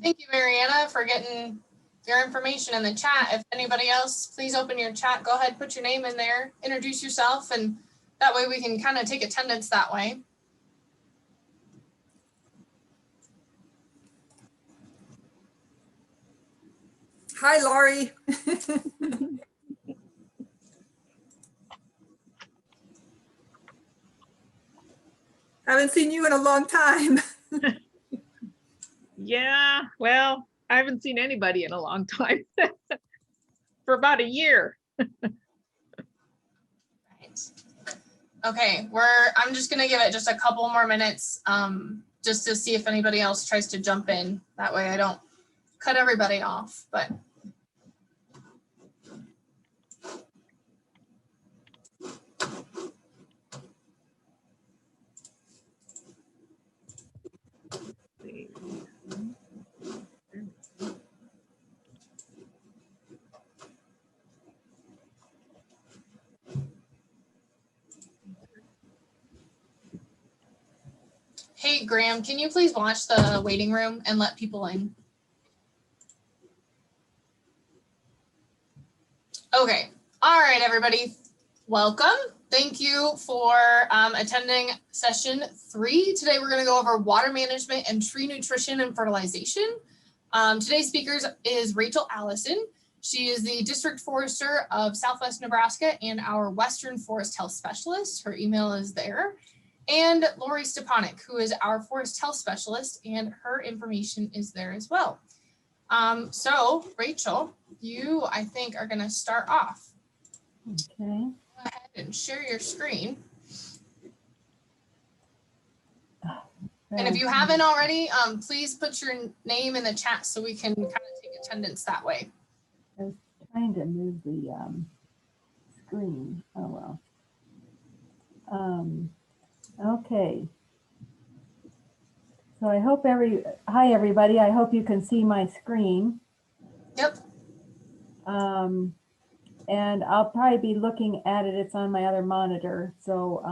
Thank you, Mariana, for getting your information in the chat. If anybody else, please open your chat. Go ahead, put your name in there, introduce yourself, and that way we can kind of take attendance that way. Hi, Laurie. Haven't seen you in a long time. Yeah, well, I haven't seen anybody in a long time. For about a year. Right. Okay, I'm just gonna give it just a couple more minutes just to see if anybody else tries to jump in. That way I don't cut everybody off, but. Hey, Graham, can you please watch the waiting room and let people in? Okay. All right, everybody. Welcome. Thank you for attending session 3. Today, we're going to go over water management and tree nutrition and fertilization. Today's speaker is Rachel Allison. She is the district forester of Southwest Nebraska and our Western Forest Health Specialist. Her email is there. And Lori Stepanek, who is our forest health specialist, and her information is there as well. So Rachel, you, I think, are going to start off. Okay. Go ahead and share your screen. And if you haven't already, please put your name in the chat so we can kind of take attendance that way. I was trying to move the screen. Oh, well. Okay. So I hope hi everybody. I hope you can see my screen. Yep. And I'll probably be looking at it. It's on my other monitor, so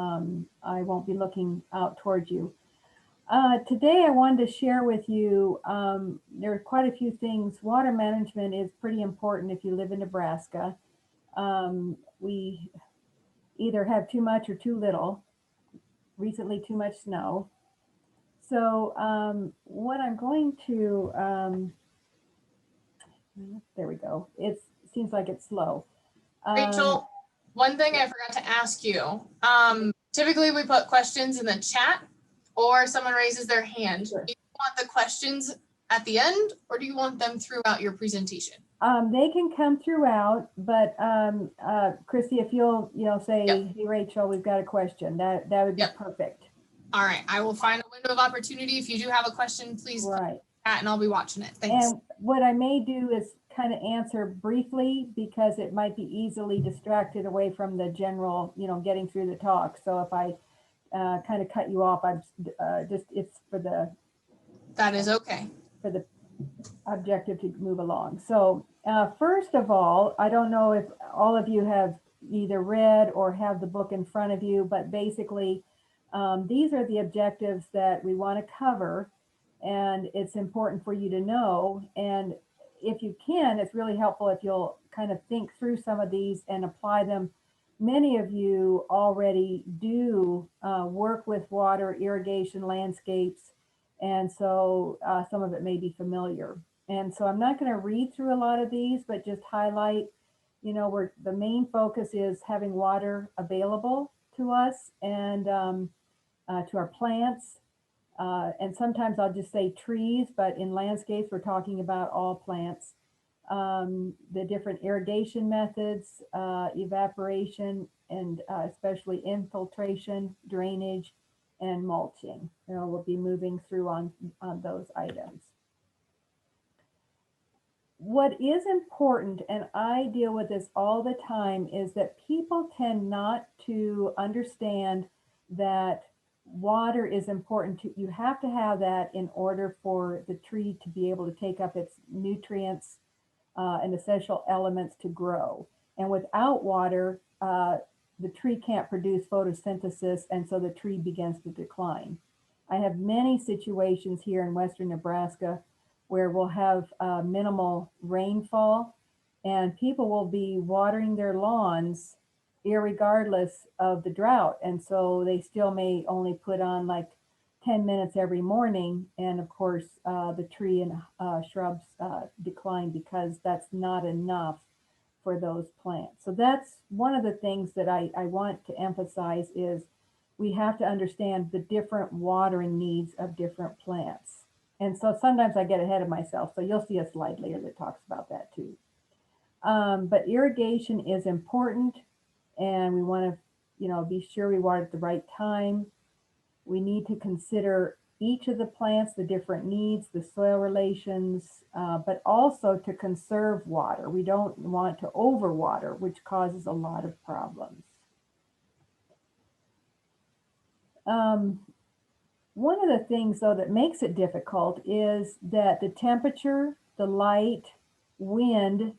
I won't be looking out towards you. Today I wanted to share with you, there are quite a few things. Water management is pretty important if you live in Nebraska. We either have too much or too little. Recently too much snow. So what I'm going to, there we go. It seems like it's slow. Rachel, one thing I forgot to ask you. Typically we put questions in the chat or someone raises their hand. Sure. Do you want the questions at the end or do you want them throughout your presentation? They can come throughout, but Christy, if you'll say, Yep. Hey Rachel, we've got a question, that would be Yep. perfect. All right, I will find a window of opportunity. If you do have a question, please put it in the chat and I'll be watching it. Thanks. And what I may do is kind of answer briefly because it might be easily distracted away from the general, getting through the talk. So if I kind of cut you off, I'm it's for the. That is okay. For the objective to move along. So first of all, I don't know if all of you have either read or have the book in front of you, but basically these are the objectives that we want to cover, and it's important for you to know. And if you can, it's really helpful if you'll kind of think through some of these and apply them. Many of you already do work with water, irrigation, landscapes, and so some of it may be familiar. And so I'm not going to read through a lot of these, but just highlight, where the main focus is having water available to us and to our plants. And sometimes I'll just say trees, but in landscapes, we're talking about all plants. The different irrigation methods, evaporation, and especially infiltration, drainage, and mulching. We'll be moving through on those items. What is important, and I deal with this all the time, is that people tend not to understand that water is important. You have to have that in order for the tree to be able to take up its nutrients and essential elements to grow. And without water, the tree can't produce photosynthesis, and so the tree begins to decline. I have many situations here in Western Nebraska where we'll have minimal rainfall, and people will be watering their lawns irregardless of the drought. And so they still may only put on like 10 minutes every morning. And of course, the tree and shrubs decline because that's not enough for those plants. So that's one of the things that I want to emphasize is we have to understand the different watering needs of different plants. And so sometimes I get ahead of myself. So you'll see a slide later that talks about that too. But irrigation is important, and we want to, be sure we water at the right time. We need to consider each of the plants, the different needs, the soil relations, but also to conserve water. We don't want to overwater, which causes a lot of problems. One of the things, though, that makes it difficult is that the temperature, the light, wind,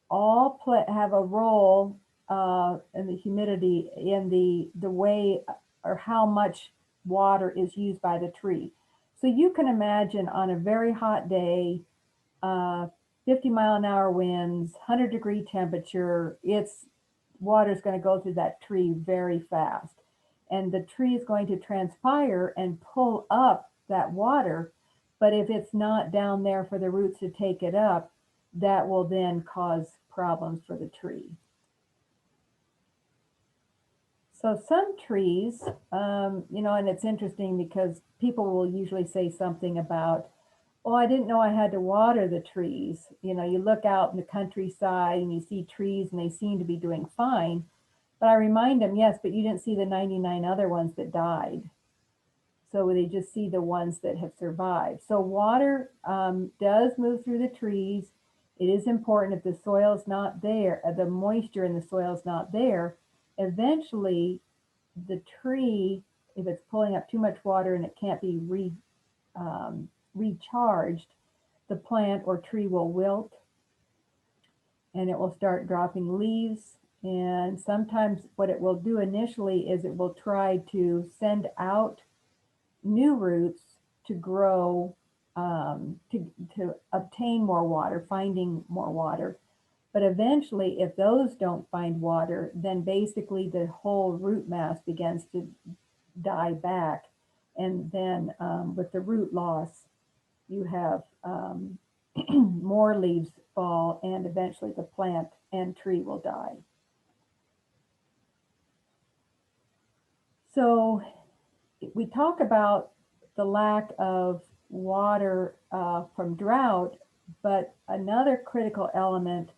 all have a role in the humidity, in the way or how much water is used by the tree. So you can imagine on a very hot day, 50-mile-an-hour winds, 100-degree temperature, water is going to go through that tree very fast. And the tree is going to transpire and pull up that water. But if it's not down there for the roots to take it up, that will then cause problems for the tree. So some trees, and it's interesting because people will usually say something about, oh, I didn't know I had to water the trees. You look out in the countryside and you see trees and they seem to be doing fine. But I remind them, yes, but you didn't see the 99 other ones that died. So they just see the ones that have survived. So water does move through the trees. It is important if the soil is not there, the moisture in the soil is not there, eventually the tree, if it's pulling up too much water and it can't be recharged, the plant or tree will wilt and it will start dropping leaves. And sometimes what it will do initially is it will try to send out new roots to grow, to obtain more water, finding more water. But eventually, if those don't find water, then basically the whole root mass begins to die back. And then with the root loss, you have more leaves fall, and eventually the plant and tree will die. So we talk about the lack of water from drought, but another critical element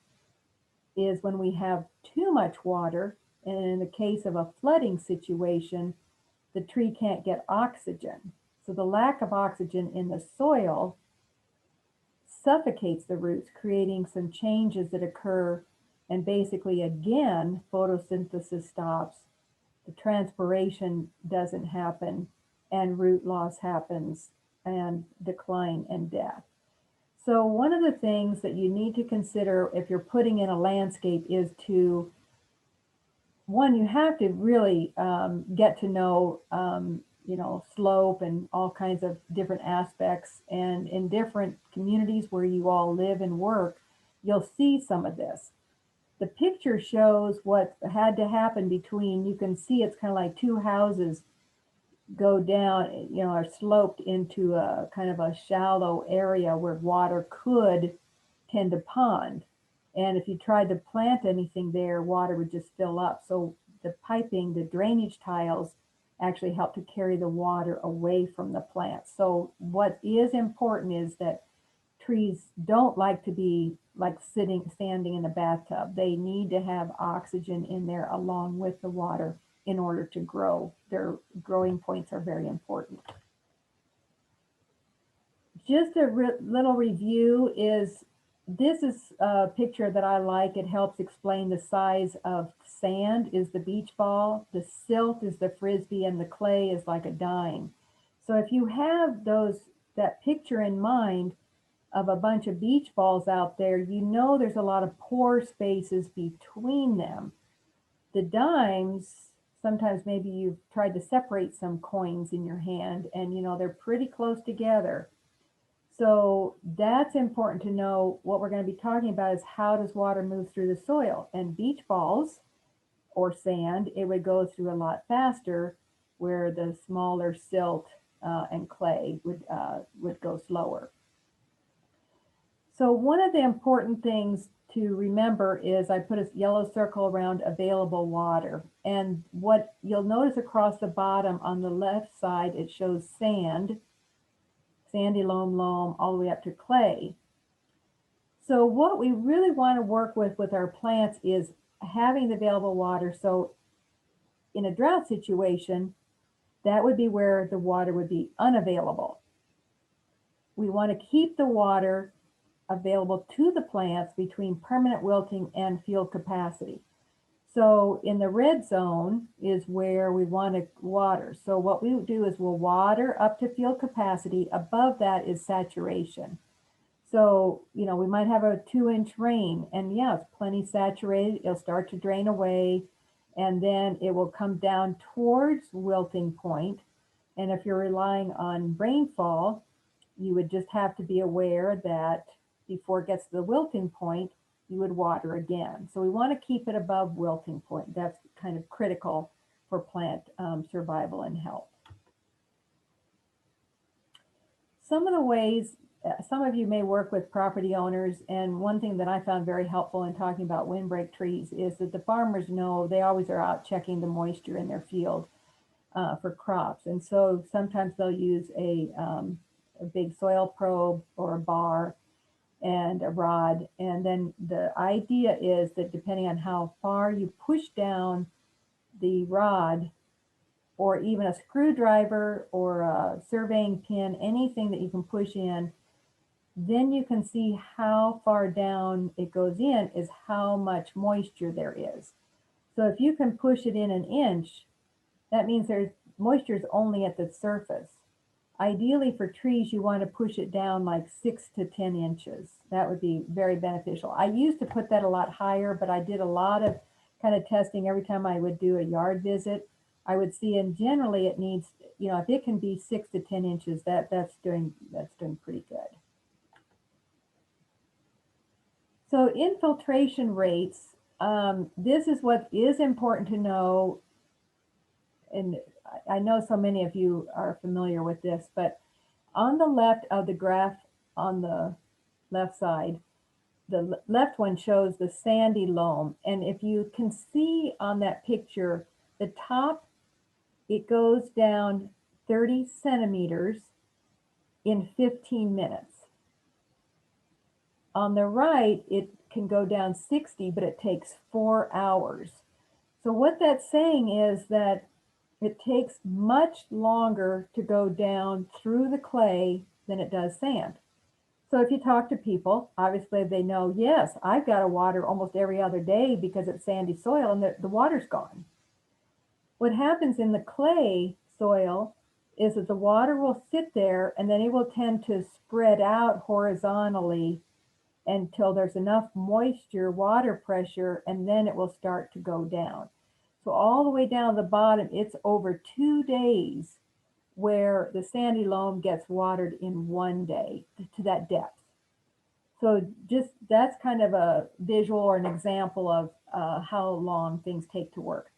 is when we have too much water, and in the case of a flooding situation, the tree can't get oxygen. So the lack of oxygen in the soil suffocates the roots, creating some changes that occur, and basically again, photosynthesis stops, the transpiration doesn't happen, and root loss happens, and decline and death. So one of the things that you need to consider if you're putting in a landscape is to, one, you have to really get to know, slope and all kinds of different aspects. And in different communities where you all live and work, you'll see some of this. The picture shows what had to happen between, you can see it's kind of like two houses go down, are sloped into a kind of a shallow area where water could tend to pond. And if you tried to plant anything there, water would just fill up. So the piping, the drainage tiles actually help to carry the water away from the plant. So what is important is that trees don't like to be like standing in a bathtub. They need to have oxygen in there along with the water in order to grow. Their growing points are very important. Just a little review is, this is a picture that I like. It helps explain the size of sand is the beach ball, the silt is the frisbee, and the clay is like a dime. So if you have that picture in mind of a bunch of beach balls out there, there's a lot of pore spaces between them. The dimes, sometimes maybe you've tried to separate some coins in your hand and they're pretty close together. So that's important to know. What we're going to be talking about is how does water move through the soil? And beach balls or sand, it would go through a lot faster, where the smaller silt and clay would go slower. So one of the important things to remember is I put a yellow circle around available water. And what you'll notice across the bottom on the left side, it shows sand, sandy loam, all the way up to clay. So what we really want to work with our plants is having the available water. So in a drought situation, that would be where the water would be unavailable. We want to keep the water available to the plants between permanent wilting and field capacity. So in the red zone is where we want to water. So what we do is we'll water up to field capacity. Above that is saturation. So, you know, we might have a 2-inch rain, and yeah, it's plenty saturated. It'll start to drain away, and then it will come down towards wilting point. And if you're relying on rainfall, you would just have to be aware that before it gets to the wilting point, you would water again. So we want to keep it above wilting point. That's kind of critical for plant survival and health. Some of the ways, some of you may work with property owners, and one thing that I found very helpful in talking about windbreak trees is that the farmers know they always are out checking the moisture in their field for crops. And so sometimes they'll use a big soil probe or a bar and a rod. And then the idea is that depending on how far you push down the rod, or even a screwdriver or a surveying pin, anything that you can push in, then you can see how far down it goes in is how much moisture there is. So if you can push it in 1 inch, that means there's moisture is only at the surface. Ideally for trees, you want to push it down like 6 to 10 inches. That would be very beneficial. I used to put that a lot higher, but I did a lot of kind of testing every time I would do a yard visit. I would see, and generally it needs, you know, if it can be 6 to 10 inches, that's doing pretty good. So infiltration rates, this is what is important to know. And I know so many of you are familiar with this, but on the left of the graph on the left side, the left one shows the sandy loam. And if you can see on that picture, the top, it goes down 30 centimeters in 15 minutes. On the right, it can go down 60, but it takes 4 hours. So what that's saying is that it takes much longer to go down through the clay than it does sand. So if you talk to people, obviously they know, yes, I've got to water almost every other day because it's sandy soil and the water's gone. What happens in the clay soil is that the water will sit there and then it will tend to spread out horizontally until there's enough moisture, water pressure, and then it will start to go down. So all the way down the bottom, it's over 2 days where the sandy loam gets watered in 1 day to that depth. So just that's kind of a visual or an example of how long things take to work.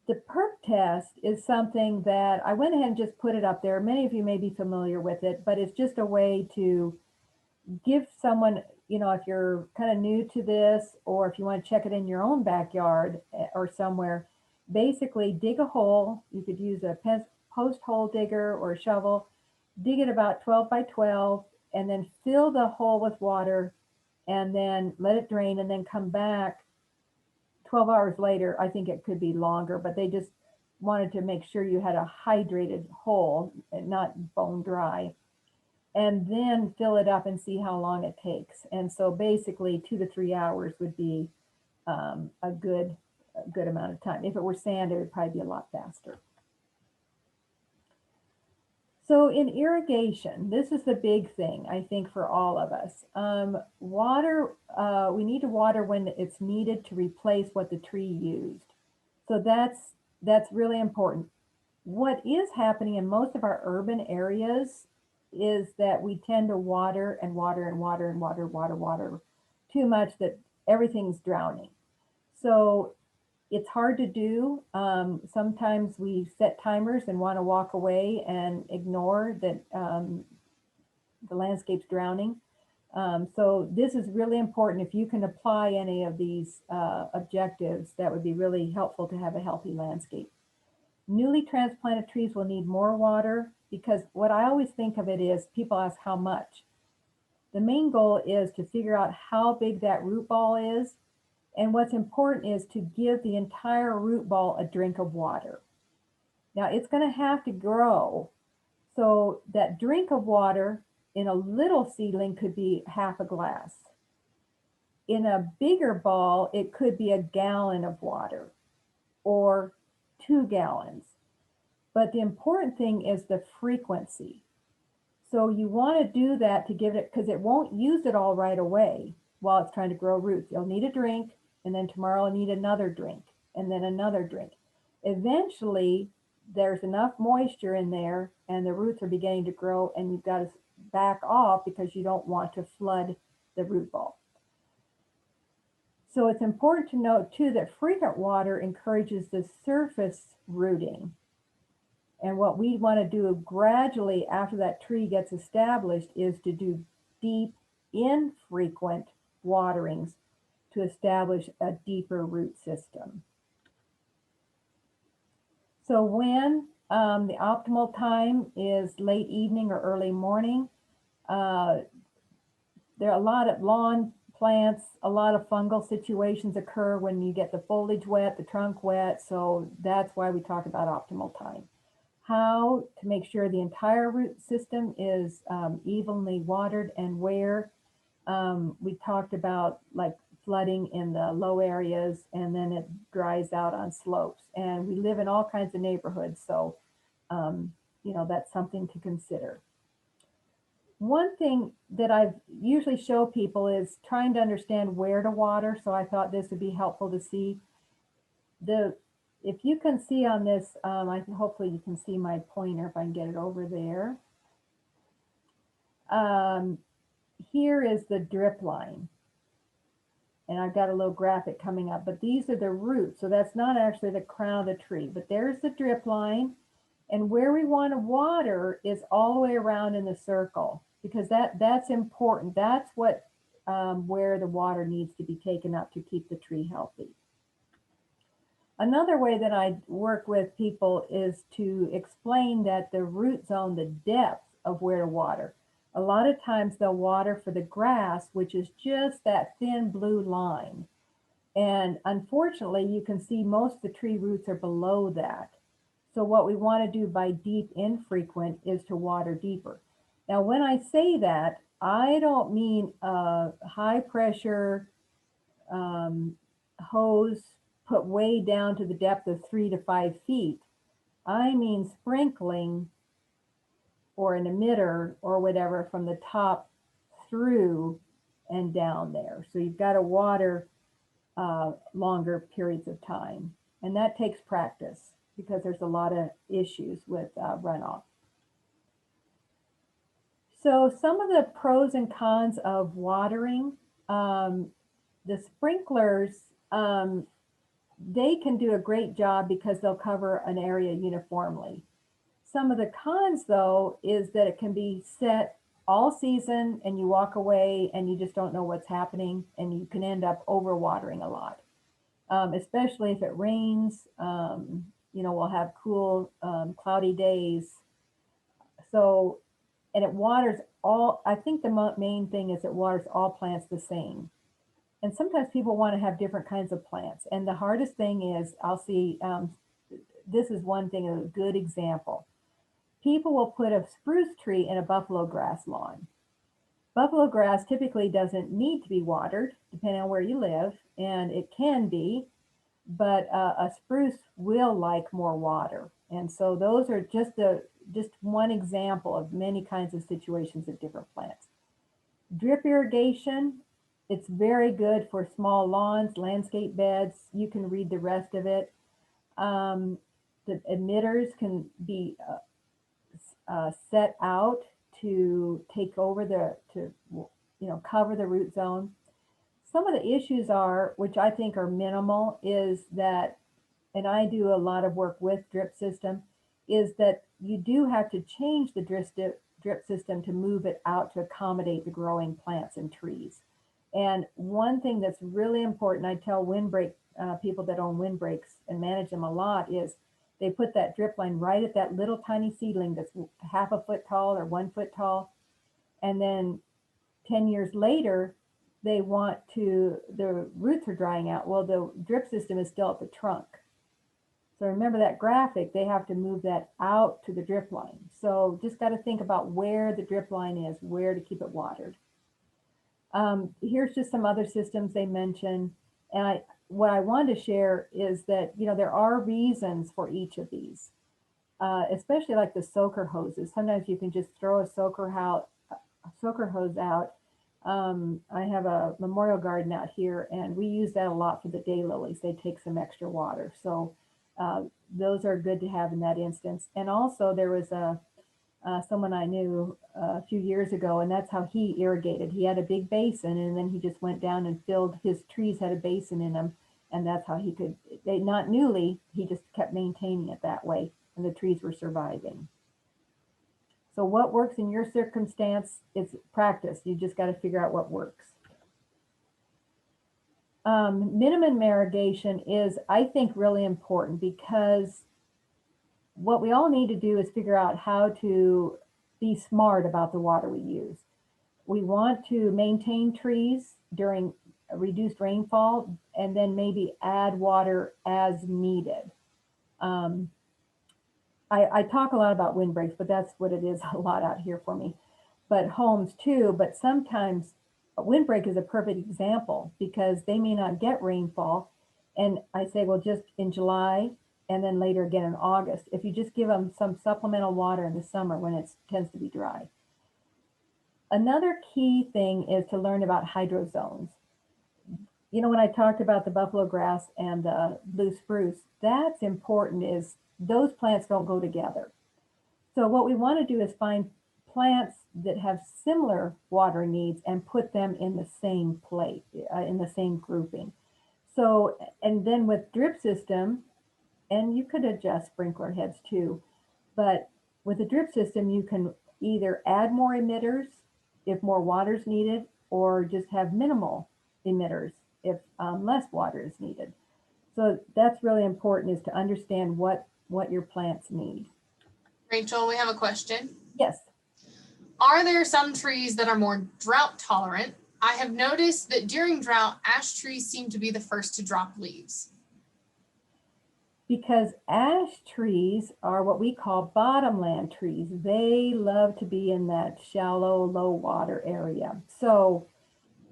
The perk test is something that I went ahead and just put it up there. Many of you may be familiar with it, but it's just a way to give someone, you know, if you're kind of new to this, or if you want to check it in your own backyard or somewhere, basically dig a hole. You could use a post hole digger or a shovel, dig it about 12 by 12, and then fill the hole with water and then let it drain and then come back 12 hours later. I think it could be longer, but they just wanted to make sure you had a hydrated hole and not bone dry, and then fill it up and see how long it takes. And so basically 2 to 3 hours would be a good amount of time. If it were sand, it would probably be a lot faster. So in irrigation, this is the big thing, I think, for all of us. Water, we need to water when it's needed to replace what the tree used. So that's really important. What is happening in most of our urban areas is that we tend to water and water and water and water too much that everything's drowning. So it's hard to do. Sometimes we set timers and want to walk away and ignore that the landscape's drowning. So this is really important. If you can apply any of these objectives, that would be really helpful to have a healthy landscape. Newly transplanted trees will need more water, because what I always think of it is people ask how much. The main goal is to figure out how big that root ball is. And what's important is to give the entire root ball a drink of water. Now it's going to have to grow. So that drink of water in a little seedling could be half a glass. In a bigger ball, it could be a gallon of water or 2 gallons. But the important thing is the frequency. So you want to do that to give it, because it won't use it all right away while it's trying to grow roots. You'll need a drink, and then tomorrow you'll need another drink, and then another drink. Eventually, there's enough moisture in there and the roots are beginning to grow, and you've got to back off because you don't want to flood the root ball. So it's important to note too that frequent water encourages the surface rooting. And what we want to do gradually after that tree gets established is to do deep, infrequent waterings to establish a deeper root system. So when the optimal time is late evening or early morning, there are a lot of lawn plants, a lot of fungal situations occur when you get the foliage wet, the trunk wet. So that's why we talk about optimal time. How to make sure the entire root system is evenly watered, and where we talked about like flooding in the low areas, and then it dries out on slopes. And we live in all kinds of neighborhoods, so you know, that's something to consider. One thing that I usually show people is trying to understand where to water. So I thought this would be helpful to see. If you can see on this, hopefully you can see my pointer if I can get it over there. Here is the drip line. And I've got a little graphic coming up, but these are the roots. So that's not actually the crown of the tree, but there's the drip line. And where we want to water is all the way around in the circle, because that's important. That's what where the water needs to be taken up to keep the tree healthy. Another way that I work with people is to explain that the root zone, the depth of where to water. A lot of times they'll water for the grass, which is just that thin blue line. And unfortunately, you can see most of the tree roots are below that. So what we want to do by deep infrequent is to water deeper. Now, when I say that, I don't mean a high pressure hose put way down to the depth of 3 to 5 feet. I mean sprinkling or an emitter or whatever from the top through and down there. So you've got to water longer periods of time. And that takes practice because there's a lot of issues with runoff. So some of the pros and cons of watering, the sprinklers, they can do a great job because they'll cover an area uniformly. Some of the cons, though, is that it can be set all season and you walk away and you just don't know what's happening, and you can end up overwatering a lot, especially if it rains. You know, we'll have cool, cloudy days. So, and it waters all, I think the main thing is it waters all plants the same. And sometimes people want to have different kinds of plants. And the hardest thing is, I'll see, this is one thing, a good example. People will put a spruce tree in a buffalo grass lawn. Buffalo grass typically doesn't need to be watered, depending on where you live, and it can be, but a spruce will like more water. And so those are just one example of many kinds of situations of different plants. Drip irrigation, it's very good for small lawns, landscape beds. You can read the rest of it. The emitters can be set out to take over cover the root zone. Some of the issues are, which I think are minimal, is that, and I do a lot of work with drip system, is that you do have to change the drip system to move it out to accommodate the growing plants and trees. And one thing that's really important, I tell windbreak people that own windbreaks and manage them a lot, is they put that drip line right at that little tiny seedling that's half a foot tall or 1 foot tall. And then 10 years later, the roots are drying out. Well, the drip system is still at the trunk. So remember that graphic, they have to move that out to the drip line. So just got to think about where the drip line is, where to keep it watered. Here's just some other systems they mention. And what I wanted to share is that, there are reasons for each of these, especially like the soaker hoses. Sometimes you can just throw a soaker hose out. I have a memorial garden out here, and we use that a lot for the daylilies. They take some extra water. So those are good to have in that instance. And also there was someone I knew a few years ago, and that's how he irrigated. He had a big basin, and then he just went down and filled, his trees had a basin in them, and that's how he could, not newly, he just kept maintaining it that way, and the trees were surviving. So what works in your circumstance is practice. You just got to figure out what works. Minimum irrigation is, I think, really important, because what we all need to do is figure out how to be smart about the water we use. We want to maintain trees during reduced rainfall, and then maybe add water as needed. I talk a lot about windbreaks, but that's what it is a lot out here for me. But homes too, but sometimes a windbreak is a perfect example, because they may not get rainfall. And I say, well, just in July, and then later again in August, if you just give them some supplemental water in the summer when it tends to be dry. Another key thing is to learn about hydrozones. When I talked about the buffalo grass and the blue spruce, that's important, is those plants don't go together. So what we want to do is find plants that have similar water needs and put them in the same place, in the same grouping. So, and then with drip system, and you could adjust sprinkler heads too, but with a drip system, you can either add more emitters if more water is needed, or just have minimal emitters if less water is needed. So that's really important, is to understand what your plants need. Rachel, we have a question. Yes. Are there some trees that are more drought tolerant? I have noticed that during drought, ash trees seem to be the first to drop leaves. Because ash trees are what we call bottomland trees. They love to be in that shallow, low water area. So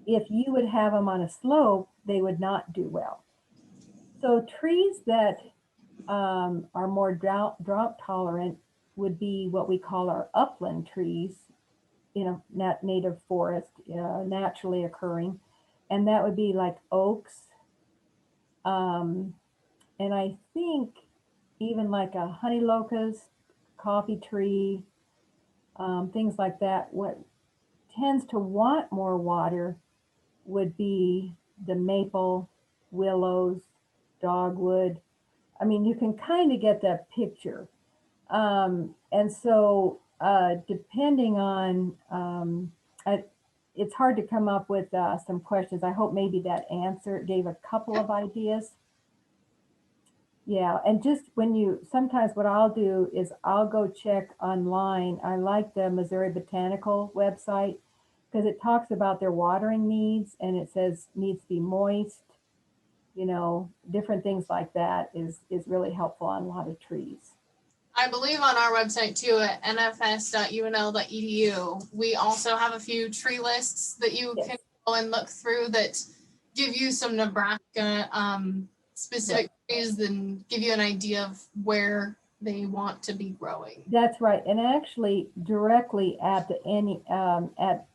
if you would have them on a slope, they would not do well. So trees that are more drought tolerant would be what we call our upland trees, native forest, naturally occurring. And that would be like oaks. And I think even like a honey locust, coffee tree, things like that. What tends to want more water would be the maple, willows, dogwood. I mean, you can kind of get that picture. And so depending on, it's hard to come up with some questions. I hope maybe that answer gave a couple of ideas. Yeah, and just sometimes what I'll do is I'll go check online. I like the Missouri Botanical website, because it talks about their watering needs, and it says needs to be moist, different things like that is really helpful on a lot of trees. I believe on our website too, at nfs.unl.edu, we also have a few tree lists that you can go and look through that give you some Nebraska specific trees and give you an idea of where they want to be growing. That's right, and actually directly at at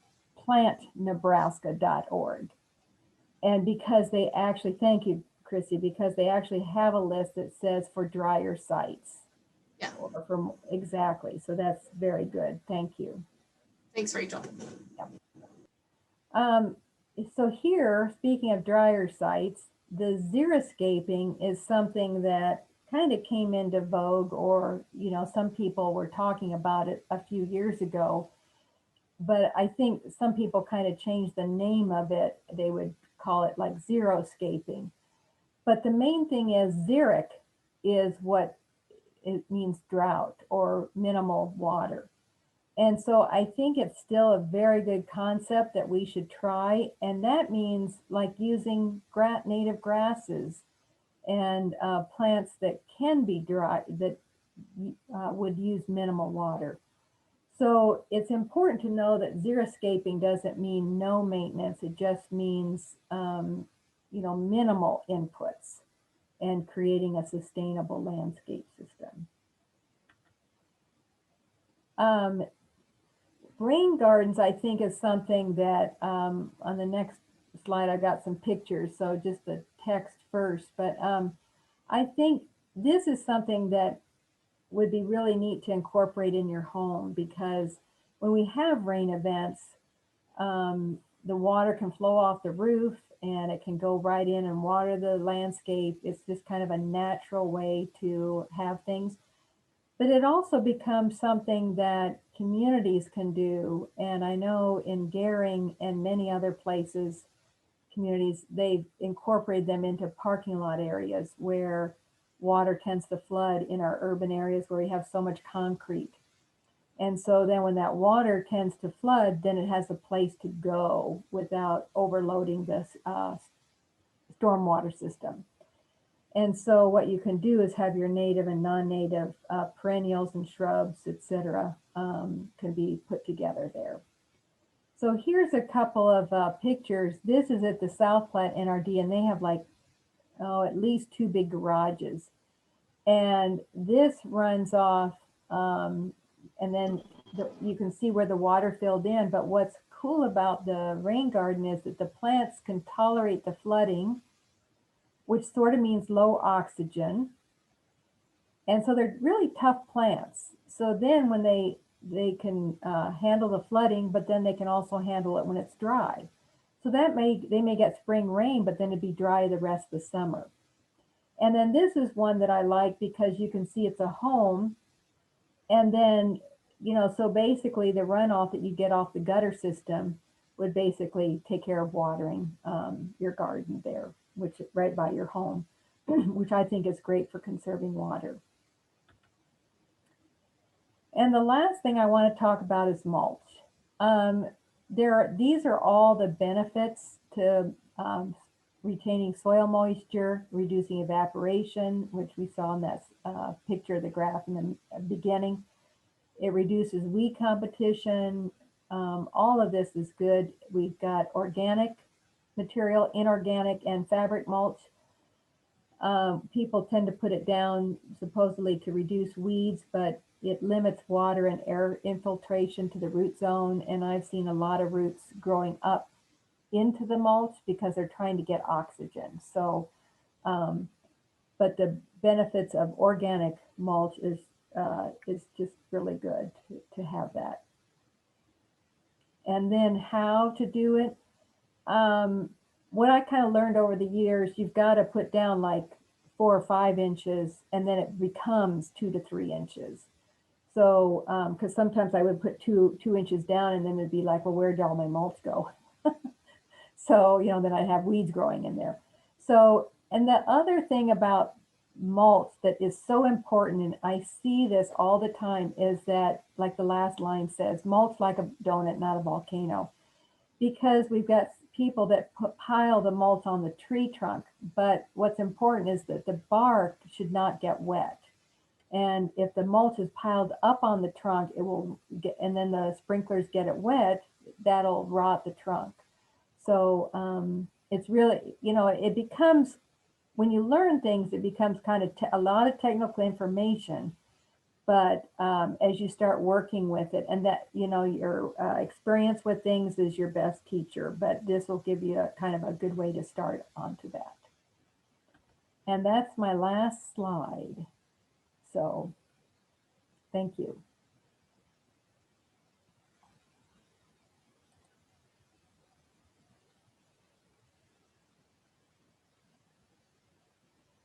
plantnebraska.org. And because they actually, thank you, Chrissy, because they actually have a list that says for drier sites. Yeah. Exactly. So that's very good. Thank you. Thanks, Rachel. So here, speaking of dryer sites, the xeriscaping is something that kind of came into vogue, or, you know, some people were talking about it a few years ago, but I think some people kind of changed the name of it. They would call it like xeroscaping. But the main thing is xeric is what it means, drought or minimal water. And so I think it's still a very good concept that we should try. And that means like using native grasses and plants that can be dry, that would use minimal water. So it's important to know that xeriscaping doesn't mean no maintenance. It just means, you know, minimal inputs and creating a sustainable landscape system. Rain gardens, I think, is something that on the next slide, I've got some pictures, so just the text first. But I think this is something that would be really neat to incorporate in your home, because when we have rain events, the water can flow off the roof and it can go right in and water the landscape. It's just kind of a natural way to have things. But it also becomes something that communities can do. And I know in Gehring and many other places, communities, they've incorporated them into parking lot areas where water tends to flood in our urban areas where we have so much concrete. And so then when that water tends to flood, then it has a place to go without overloading this stormwater system. And so what you can do is have your native and non-native perennials and shrubs, etc., can be put together there. So here's a couple of pictures. This is at the South Platte NRD, and they have like, at least 2 big garages. And this runs off, and then you can see where the water filled in. But what's cool about the rain garden is that the plants can tolerate the flooding, which sort of means low oxygen. And so they're really tough plants. So then when they can handle the flooding, but then they can also handle it when it's dry. So that they may get spring rain, but then it'd be dry the rest of the summer. And then this is one that I like because you can see it's a home. And then, you know, so basically the runoff that you get off the gutter system would basically take care of watering your garden there, which is right by your home, which I think is great for conserving water. And the last thing I want to talk about is mulch. These are all the benefits to retaining soil moisture, reducing evaporation, which we saw in that picture of the graph in the beginning. It reduces weed competition. All of this is good. We've got organic material, inorganic, and fabric mulch. People tend to put it down supposedly to reduce weeds, but it limits water and air infiltration to the root zone. And I've seen a lot of roots growing up into the mulch because they're trying to get oxygen. So, but the benefits of organic mulch is just really good to have that. And then how to do it. What I kind of learned over the years, you've got to put down like 4 or 5 inches, and then it becomes 2 to 3 inches. So, because sometimes I would put two inches down, and then it'd be like, well, where did all my mulch go? So, you know, then I'd have weeds growing in there. So, and the other thing about mulch that is so important, and I see this all the time, is that, like the last line says, mulch like a donut, not a volcano. Because we've got people that pile the mulch on the tree trunk, but what's important is that the bark should not get wet. And if the mulch is piled up on the trunk, it will get, and then the sprinklers get it wet, that'll rot the trunk. So it's really, you know, it becomes, when you learn things, it becomes kind of a lot of technical information. But as you start working with it, and that, you know, your experience with things is your best teacher, but this will give you a kind of a good way to start onto that. And that's my last slide. So thank you.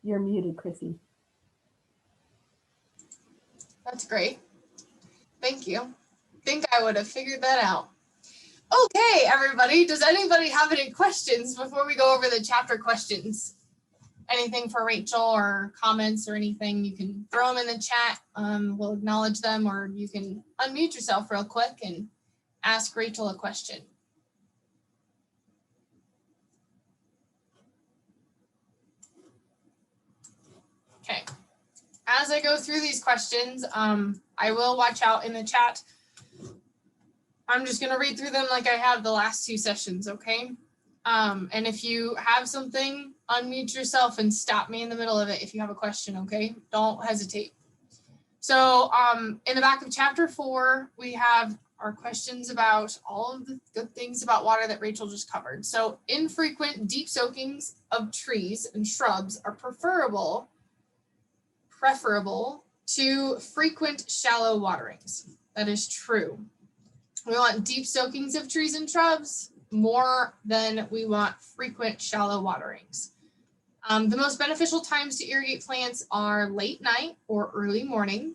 You're muted, Chrissy. That's great. Thank you. Think I would have figured that out. Okay, everybody, does anybody have any questions before we go over the chapter questions? Anything for Rachel or comments or anything, you can throw them in the chat. We'll acknowledge them, or you can unmute yourself real quick and ask Rachel a question. Okay, as I go through these questions, I will watch out in the chat. I'm just gonna read through them like I have the last two sessions, okay? And if you have something, unmute yourself and stop me in the middle of it if you have a question, okay? Don't hesitate. So in the back of chapter 4, we have our questions about all of the good things about water that Rachel just covered. So infrequent deep soakings of trees and shrubs are preferable to frequent shallow waterings. That is true. We want deep soakings of trees and shrubs more than we want frequent shallow waterings. The most beneficial times to irrigate plants are late night or early morning.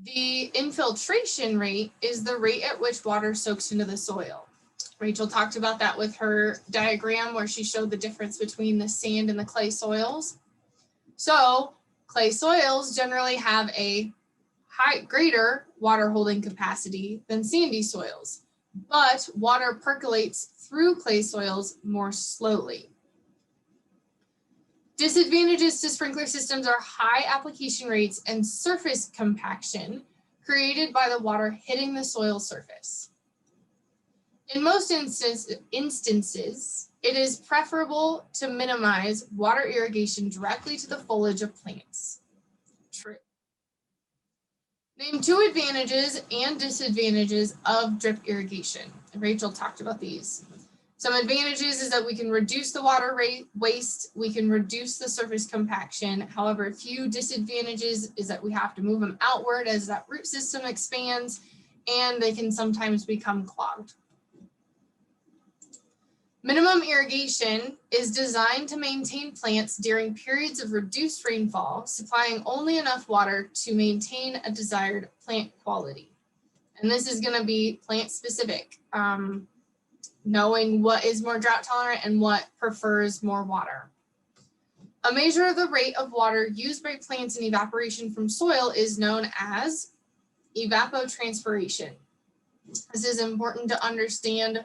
The infiltration rate is the rate at which water soaks into the soil. Rachel talked about that with her diagram where she showed the difference between the sand and the clay soils. So clay soils generally have a greater water holding capacity than sandy soils, but water percolates through clay soils more slowly. Disadvantages to sprinkler systems are high application rates and surface compaction created by the water hitting the soil surface. In most instances, it is preferable to minimize water irrigation directly to the foliage of plants. True. Name 2 advantages and disadvantages of drip irrigation. Rachel talked about these. Some advantages is that we can reduce the water waste, we can reduce the surface compaction. However, a few disadvantages is that we have to move them outward as that root system expands, and they can sometimes become clogged. Minimum irrigation is designed to maintain plants during periods of reduced rainfall, supplying only enough water to maintain a desired plant quality. And this is going to be plant specific, knowing what is more drought tolerant and what prefers more water. A measure of the rate of water used by plants in evaporation from soil is known as evapotranspiration. This is important to understand.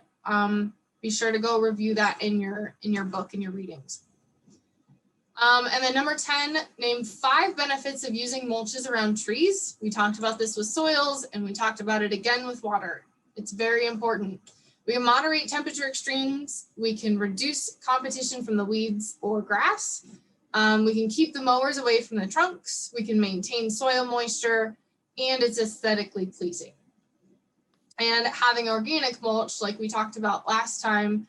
Be sure to go review that in your book and your readings. And then number 10, name 5 benefits of using mulches around trees. We talked about this with soils, and we talked about it again with water. It's very important. We can moderate temperature extremes. We can reduce competition from the weeds or grass. We can keep the mowers away from the trunks. We can maintain soil moisture, and it's aesthetically pleasing. And having organic mulch, like we talked about last time,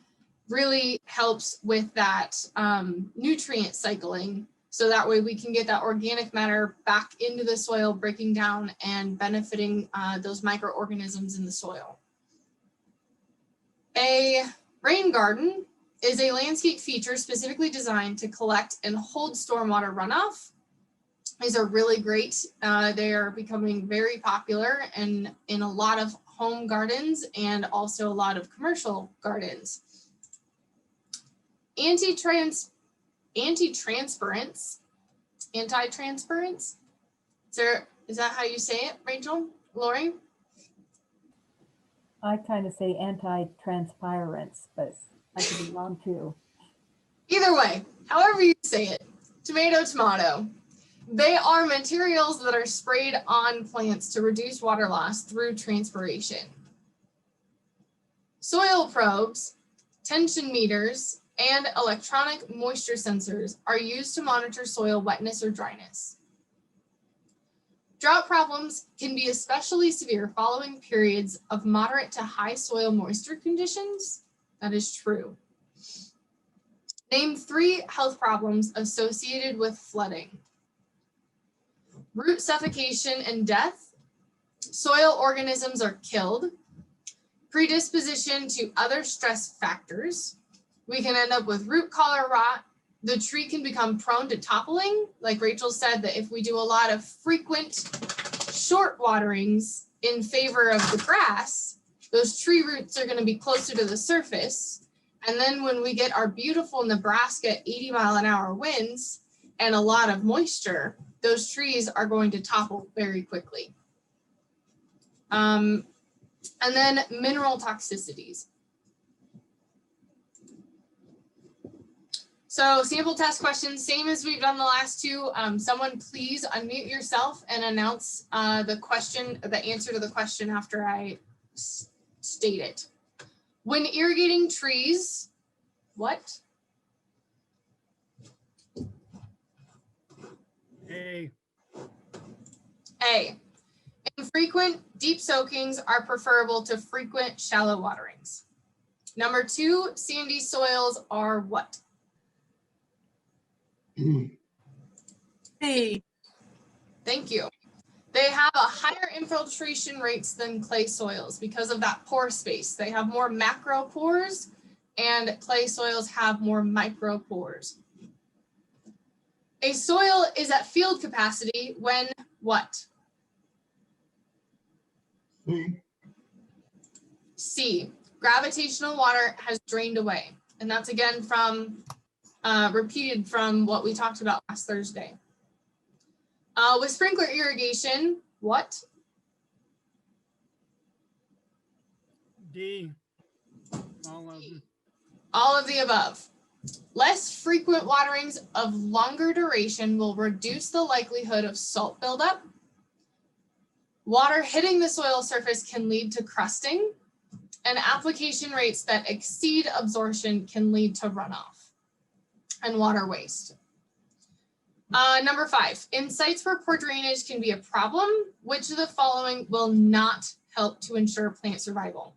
really helps with that nutrient cycling. So that way we can get that organic matter back into the soil, breaking down and benefiting those microorganisms in the soil. A rain garden is a landscape feature specifically designed to collect and hold stormwater runoff. These are really great. They are becoming very popular in a lot of home gardens and also a lot of commercial gardens. Anti-transperence. Is that how you say it, Rachel? Lori? I kind of say anti-transpirance, but I could be wrong too. Either way, however you say it, tomato, tomato. They are materials that are sprayed on plants to reduce water loss through transpiration. Soil probes, tension meters, and electronic moisture sensors are used to monitor soil wetness or dryness. Drought problems can be especially severe following periods of moderate to high soil moisture conditions. That is true. Name 3 health problems associated with flooding. Root suffocation and death, soil organisms are killed, predisposition to other stress factors. We can end up with root collar rot, the tree can become prone to toppling. Like Rachel said, that if we do a lot of frequent short waterings in favor of the grass, those tree roots are going to be closer to the surface. And then when we get our beautiful Nebraska 80-mile-an-hour winds and a lot of moisture, those trees are going to topple very quickly. And then mineral toxicities. So sample test questions, same as we've done the last two. Someone please unmute yourself and announce the answer to the question after I state it. When irrigating trees, what? A. A. Infrequent deep soakings are preferable to frequent shallow waterings. Number 2, sandy soils are what? B. Thank you. They have a higher infiltration rates than clay soils because of that pore space. They have more macro pores and clay soils have more micro pores. A soil is at field capacity when what? C. C. Gravitational water has drained away. And that's again from repeated from what we talked about last Thursday. With sprinkler irrigation, what? D. All of them. All of the above. Less frequent waterings of longer duration will reduce the likelihood of salt buildup. Water hitting the soil surface can lead to crusting, and application rates that exceed absorption can lead to runoff and water waste. Number 5, in sites where poor drainage can be a problem, which of the following will not help to ensure plant survival?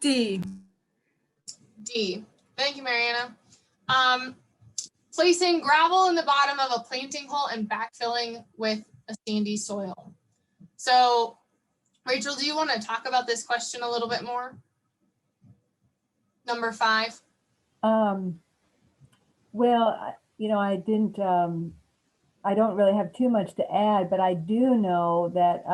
D. D. Thank you, Mariana. Placing gravel in the bottom of a planting hole and backfilling with a sandy soil. So, Rachel, do you want to talk about this question a little bit more? Number 5. Well, you know, I don't really have too much to add, but I do know that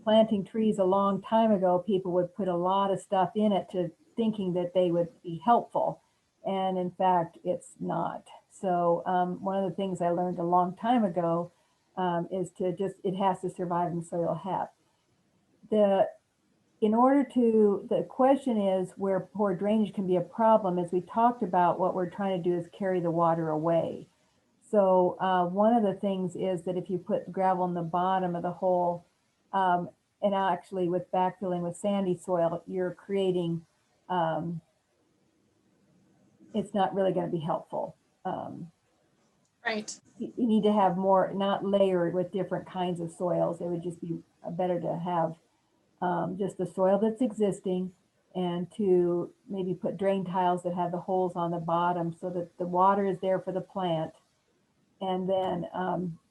planting trees a long time ago, people would put a lot of stuff in it to thinking that they would be helpful. And in fact, it's not. So one of the things I learned a long time ago is it has to survive in soil hep. The question is where poor drainage can be a problem. As we talked about, what we're trying to do is carry the water away. So one of the things is that if you put gravel in the bottom of the hole, and actually with backfilling with sandy soil, you're creating, it's not really going to be helpful. Right. You need to have more, not layered with different kinds of soils. It would just be better to have just the soil that's existing, and to maybe put drain tiles that have the holes on the bottom so that the water is there for the plant, and then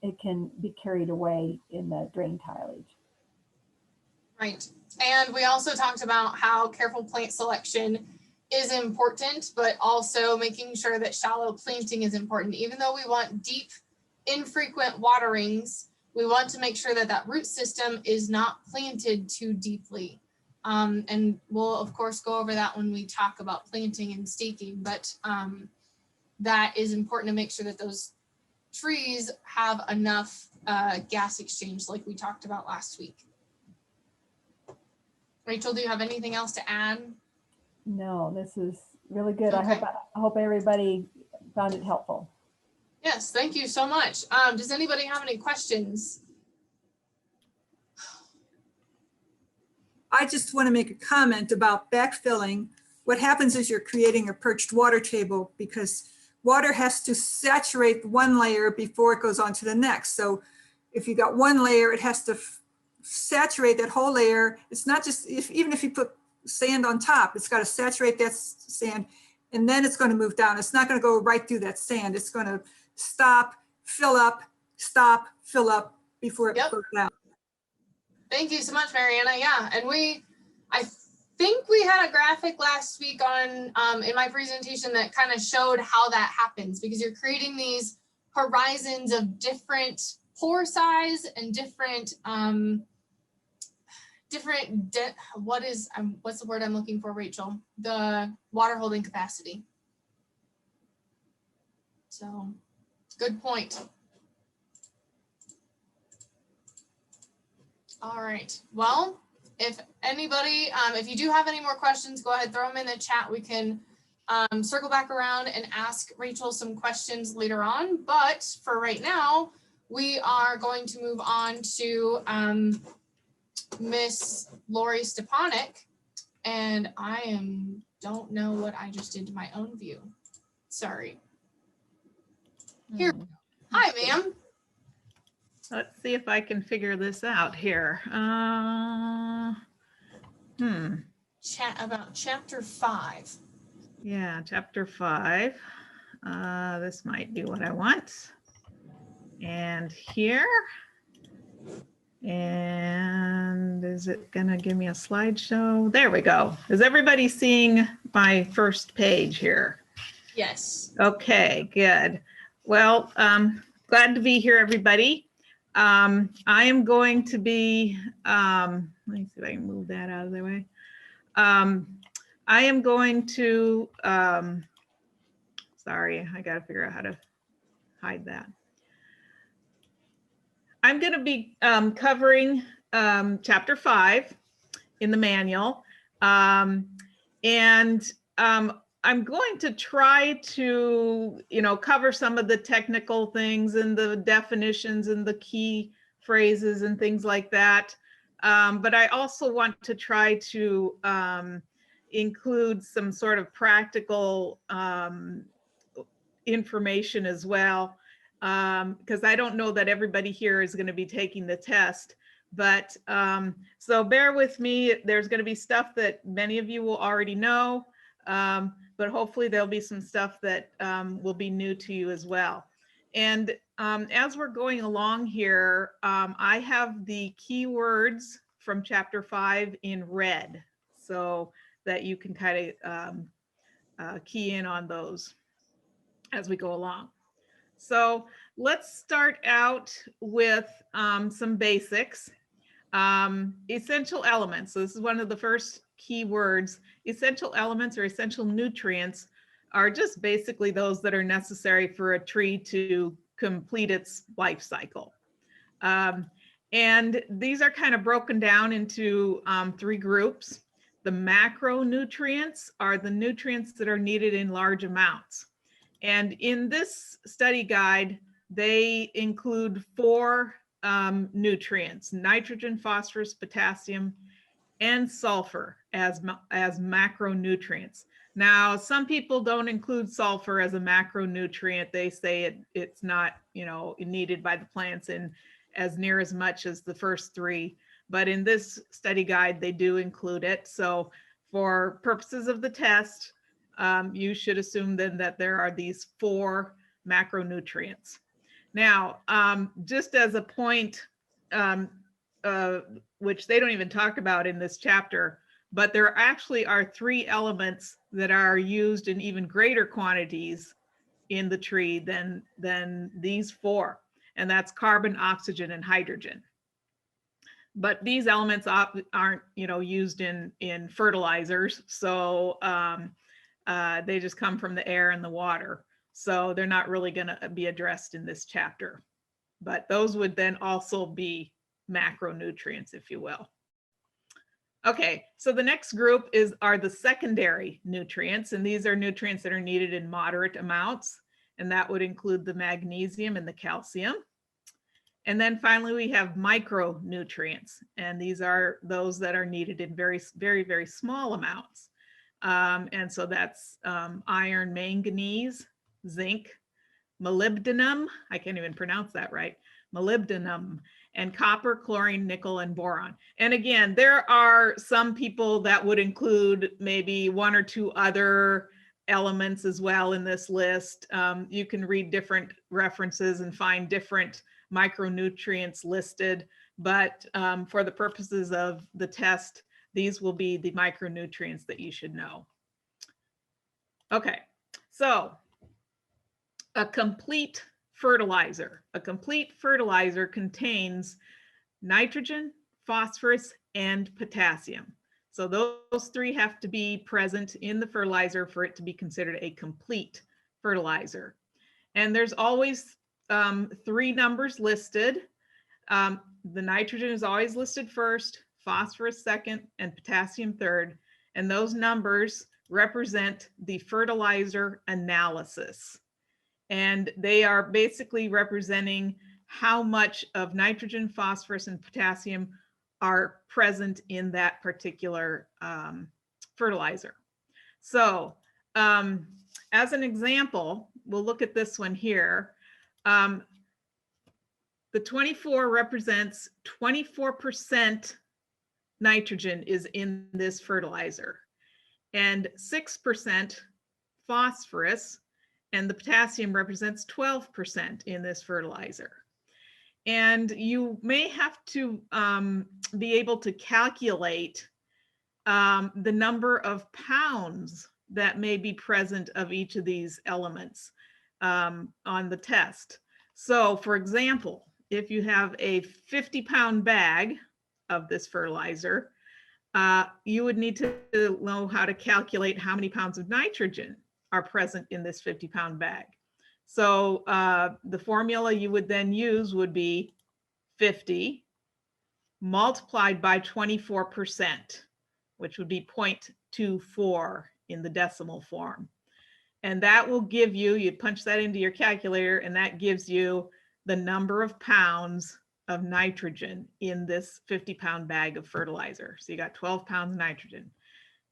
it can be carried away in the drain tileage. Right. And we also talked about how careful plant selection is important, but also making sure that shallow planting is important. Even though we want deep, infrequent waterings, we want to make sure that that root system is not planted too deeply. And we'll of course go over that when we talk about planting and staking, but that is important to make sure that those trees have enough gas exchange like we talked about last week. Rachel, do you have anything else to add? No, this is really good. Okay. I hope everybody found it helpful. Yes, thank you so much. Does anybody have any questions? I just want to make a comment about backfilling. What happens is you're creating a perched water table because water has to saturate one layer before it goes on to the next. So if you got one layer, it has to saturate that whole layer. It's not just, even if you put sand on top, it's got to saturate that sand, and then it's going to move down. It's not going to go right through that sand. It's going to stop, fill up before it goes down. Thank you so much, Mariana. Yeah, and I think we had a graphic last week on in my presentation that kind of showed how that happens, because you're creating these horizons of different pore size and different what's the word I'm looking for, Rachel? The water holding capacity. So good point. All right, well, if anybody, if you do have any more questions, go ahead, throw them in the chat. We can circle back around and ask Rachel some questions later on. But for right now, we are going to move on to Miss Lori Stepanek. And I don't know what I just did to my own view. Sorry. Here. Hi, ma'am. Let's see if I can figure this out here. Chat about chapter 5. Yeah, chapter 5. This might be what I want. And here. And is it gonna give me a slideshow? There we go. Is everybody seeing my first page here? Yes. Okay, good. Well, glad to be here, everybody. I am going to be, let me see if I can move that out of the way. I am going to, sorry, I got to figure out how to hide that. I'm going to be covering chapter 5 in the manual. I'm going to try to, cover some of the technical things and the definitions and the key phrases and things like that. But I also want to try to include some sort of practical information as well, because I don't know that everybody here is going to be taking the test. But so bear with me. There's going to be stuff that many of you will already know. But hopefully there'll be some stuff that will be new to you as well. And as we're going along here, I have the keywords from chapter 5 in red, so that you can kind of key in on those as we go along. So let's start out with some basics. Essential elements. So this is one of the first key words. Essential elements or essential nutrients are just basically those that are necessary for a tree to complete its life cycle. And these are kind of broken down into 3 groups. The macronutrients are the nutrients that are needed in large amounts. And in this study guide, they include 4 nutrients: nitrogen, phosphorus, potassium, and sulfur as macronutrients. Now, some people don't include sulfur as a macronutrient. They say it's not, needed by the plants in as near as much as the first 3. But in this study guide, they do include it. So for purposes of the test, you should assume then that there are these 4 macronutrients. Now, just as a point, which they don't even talk about in this chapter, but there actually are 3 elements that are used in even greater quantities in the tree than these 4, and that's carbon, oxygen, and hydrogen. But these elements aren't, used in fertilizers, so they just come from the air and the water. So they're not really going to be addressed in this chapter. But those would then also be macronutrients, if you will. Okay, so the next group are the secondary nutrients, and these are nutrients that are needed in moderate amounts, and that would include the magnesium and the calcium. And then finally, we have micronutrients, and these are those that are needed in very, very, very small amounts. And so that's iron, manganese, zinc, molybdenum, I can't even pronounce that right, molybdenum, and copper, chlorine, nickel, and boron. And again, there are some people that would include maybe 1 or 2 other elements as well in this list. You can read different references and find different micronutrients listed, but for the purposes of the test, these will be the micronutrients that you should know. Okay, so a complete fertilizer. A complete fertilizer contains nitrogen, phosphorus, and potassium. So those three have to be present in the fertilizer for it to be considered a complete fertilizer. And there's always three numbers listed. The nitrogen is always listed first, phosphorus second, and potassium third. And those numbers represent the fertilizer analysis. And they are basically representing how much of nitrogen, phosphorus, and potassium are present in that particular fertilizer. So as an example, we'll look at this one here. The 24 represents 24% nitrogen is in this fertilizer, and 6% phosphorus, and the potassium represents 12% in this fertilizer. And you may have to be able to calculate the number of pounds that may be present of each of these elements on the test. So for example, if you have a 50-pound bag of this fertilizer, you would need to know how to calculate how many pounds of nitrogen are present in this 50-pound bag. So the formula you would then use would be 50 multiplied by 24%, which would be 0.24 in the decimal form. And that will give you, you punch that into your calculator, and that gives you the number of pounds of nitrogen in this 50-pound bag of fertilizer. So you got 12 pounds of nitrogen.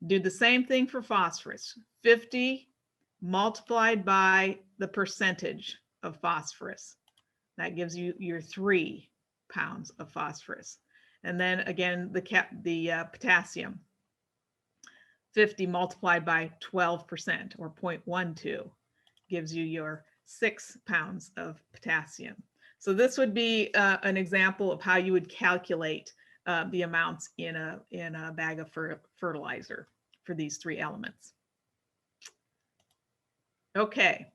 Do the same thing for phosphorus. 50 multiplied by the percentage of phosphorus. That gives you your 3 pounds of phosphorus. And then again, the potassium. 50 multiplied by 12% or 0.12 gives you your 6 pounds of potassium. So this would be an example of how you would calculate the amounts in a bag of fertilizer for these three elements. Okay,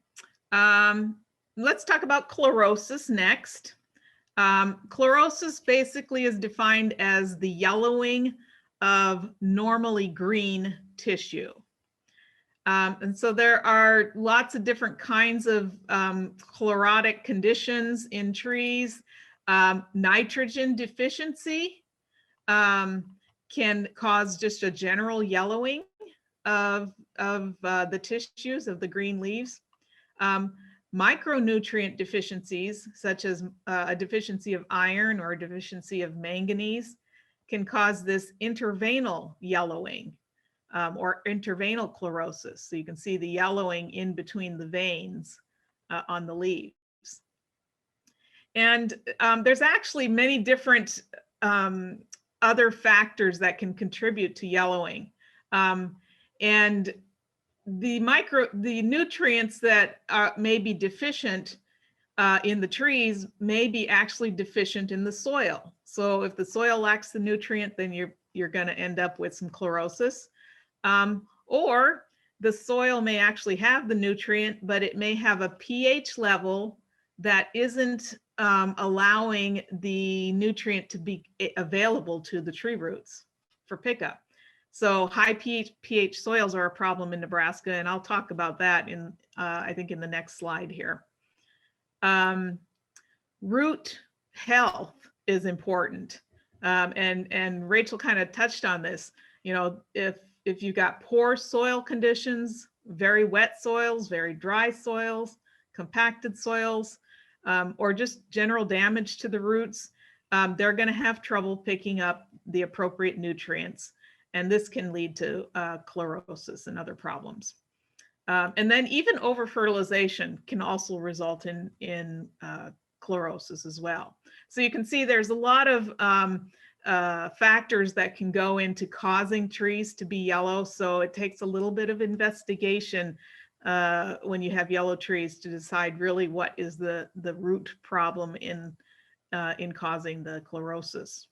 let's talk about chlorosis next. Chlorosis basically is defined as the yellowing of normally green tissue. And so there are lots of different kinds of chlorotic conditions in trees. Nitrogen deficiency can cause just a general yellowing of the tissues of the green leaves. Micronutrient deficiencies, such as a deficiency of iron or a deficiency of manganese, can cause this intervenal yellowing or intervenal chlorosis. So you can see the yellowing in between the veins on the leaves. And there's actually many different other factors that can contribute to yellowing. And the nutrients that may be deficient in the trees may be actually deficient in the soil. So if the soil lacks the nutrient, then you're going to end up with some chlorosis. Or the soil may actually have the nutrient, but it may have a pH level that isn't allowing the nutrient to be available to the tree roots for pickup. So high pH soils are a problem in Nebraska, and I'll talk about that in I think in the next slide here. Root health is important, and Rachel kind of touched on this. You know, if you've got poor soil conditions, very wet soils, very dry soils, compacted soils, or just general damage to the roots, they're going to have trouble picking up the appropriate nutrients. And this can lead to chlorosis and other problems. And then even over-fertilization can also result in chlorosis as well. So you can see there's a lot of factors that can go into causing trees to be yellow. So it takes a little bit of investigation when you have yellow trees to decide really what is the root problem in causing the chlorosis.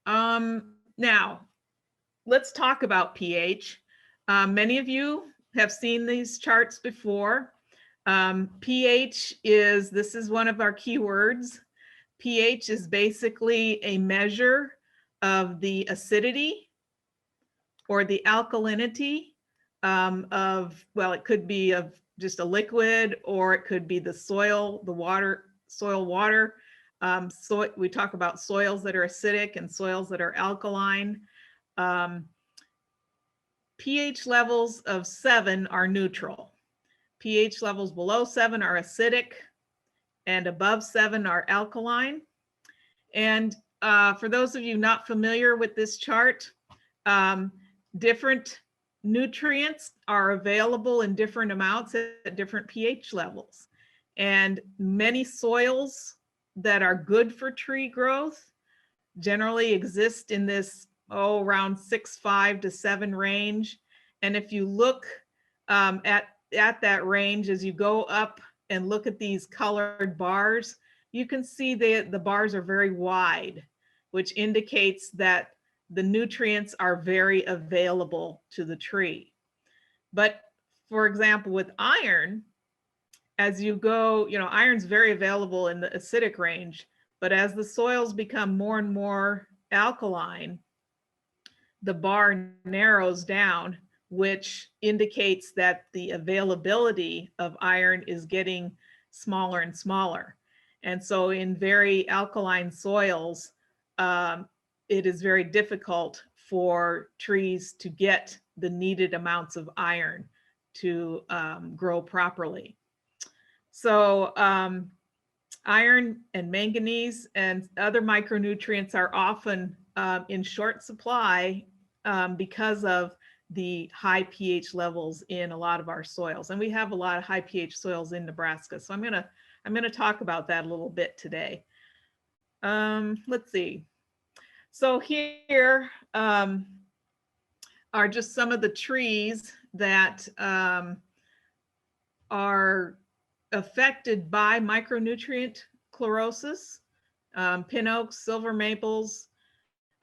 Now, let's talk about pH. Many of you have seen these charts before. pH this is one of our keywords. pH is basically a measure of the acidity or the alkalinity well, it could be of just a liquid, or it could be the soil, the water, soil water. So we talk about soils that are acidic and soils that are alkaline. pH levels of 7 are neutral. pH levels below 7 are acidic, and above 7 are alkaline. And for those of you not familiar with this chart, different nutrients are available in different amounts at different pH levels. And many soils that are good for tree growth generally exist in this, around 6.5 to 7 range. And if you look at that range, as you go up and look at these colored bars, you can see the bars are very wide, which indicates that the nutrients are very available to the tree. But for example, with iron, as you go, iron's very available in the acidic range, but as the soils become more and more alkaline, the bar narrows down, which indicates that the availability of iron is getting smaller and smaller. And so in very alkaline soils, it is very difficult for trees to get the needed amounts of iron to grow properly. So iron and manganese and other micronutrients are often in short supply because of the high pH levels in a lot of our soils. And we have a lot of high pH soils in Nebraska. So I'm gonna talk about that a little bit today. Let's see. So here are just some of the trees that are affected by micronutrient chlorosis. Pin oaks, silver maples,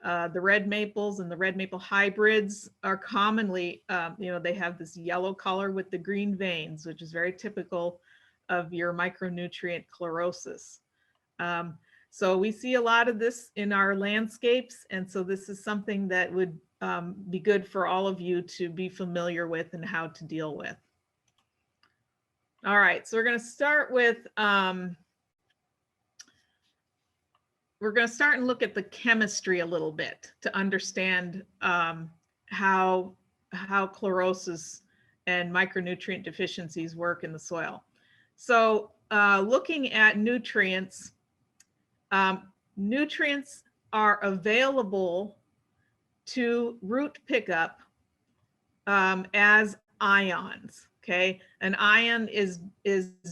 the red maples and the red maple hybrids are commonly, they have this yellow color with the green veins, which is very typical of your micronutrient chlorosis. So we see a lot of this in our landscapes. And so this is something that would be good for all of you to be familiar with and how to deal with. All right, so we're going to start with, we're going to start and look at the chemistry a little bit to understand how chlorosis and micronutrient deficiencies work in the soil. So looking at nutrients, nutrients are available to root pickup as ions. Okay, an ion is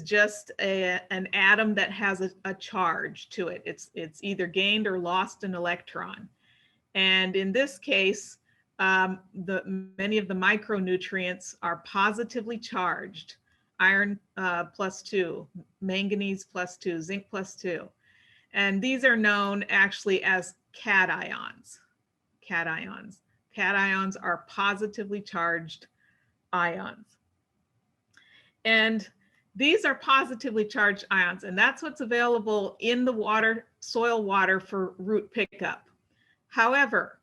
just an atom that has a charge to it. It's either gained or lost an electron. And in this case, many of the micronutrients are positively charged. Iron +2, manganese +2, zinc +2. And these are known actually as cations. Cations. Cations are positively charged ions. And these are positively charged ions, and that's what's available in the water, soil water for root pickup. However,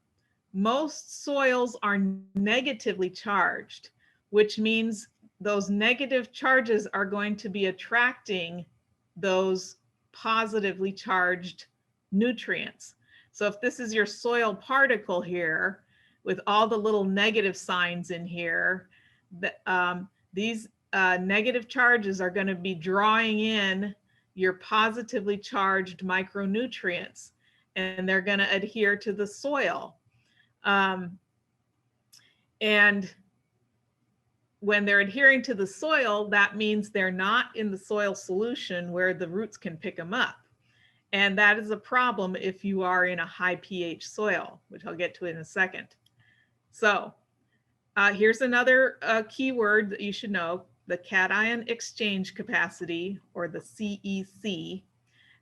most soils are negatively charged, which means those negative charges are going to be attracting those positively charged nutrients. So if this is your soil particle here with all the little negative signs in here, these negative charges are going to be drawing in your positively charged micronutrients, and they're going to adhere to the soil. And when they're adhering to the soil, that means they're not in the soil solution where the roots can pick them up. And that is a problem if you are in a high pH soil, which I'll get to in a second. So here's another keyword that you should know, the cation exchange capacity, or the CEC.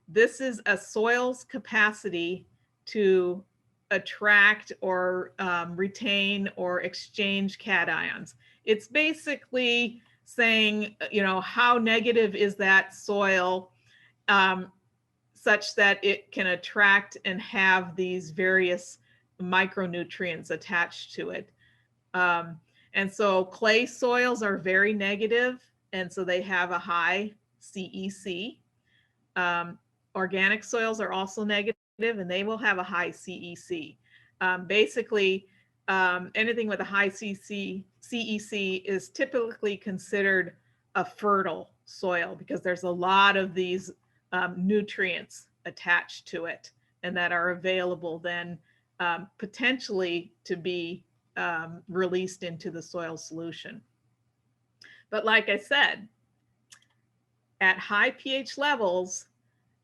This is a soil's capacity to attract or retain or exchange cations. It's basically saying, you know, how negative is that soil such that it can attract and have these various micronutrients attached to it. And so clay soils are very negative, and so they have a high CEC. Organic soils are also negative, and they will have a high CEC. Basically, anything with a high CEC is typically considered a fertile soil because there's a lot of these nutrients attached to it and that are available then potentially to be released into the soil solution. But like I said, at high pH levels,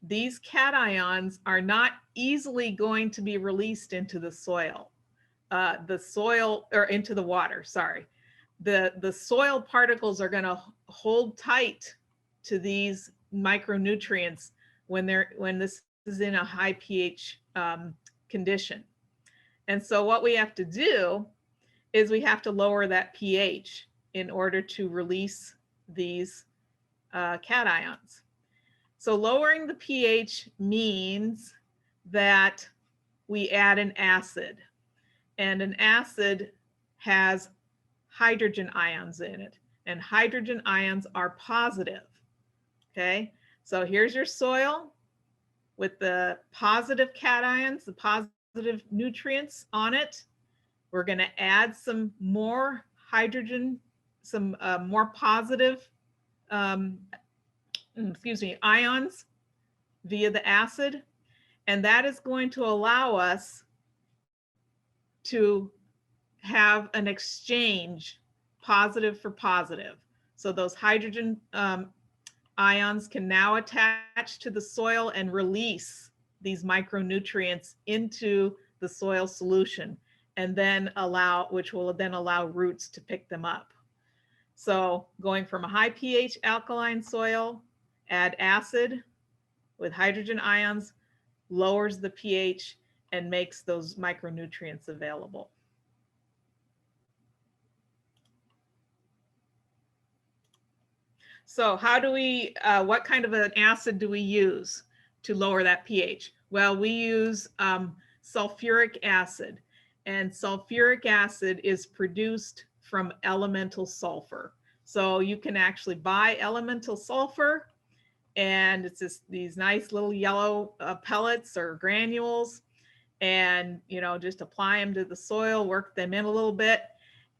these cations are not easily going to be released into the soil. Or into the water, sorry. The soil particles are going to hold tight to these micronutrients when this is in a high pH condition. And so what we have to do is we have to lower that pH in order to release these cations. So lowering the pH means that we add an acid, and an acid has hydrogen ions in it, and hydrogen ions are positive. Okay, so here's your soil with the positive cations, the positive nutrients on it. We're going to add some more hydrogen, some more positive ions via the acid, and that is going to allow us to have an exchange, positive for positive. So those hydrogen ions can now attach to the soil and release these micronutrients into the soil solution, and then which will then allow roots to pick them up. So going from a high pH alkaline soil, add acid with hydrogen ions, lowers the pH and makes those micronutrients available. So how do we, what kind of an acid do we use to lower that pH? Well, we use sulfuric acid, and sulfuric acid is produced from elemental sulfur. So you can actually buy elemental sulfur, and it's just these nice little yellow pellets or granules, and just apply them to the soil, work them in a little bit,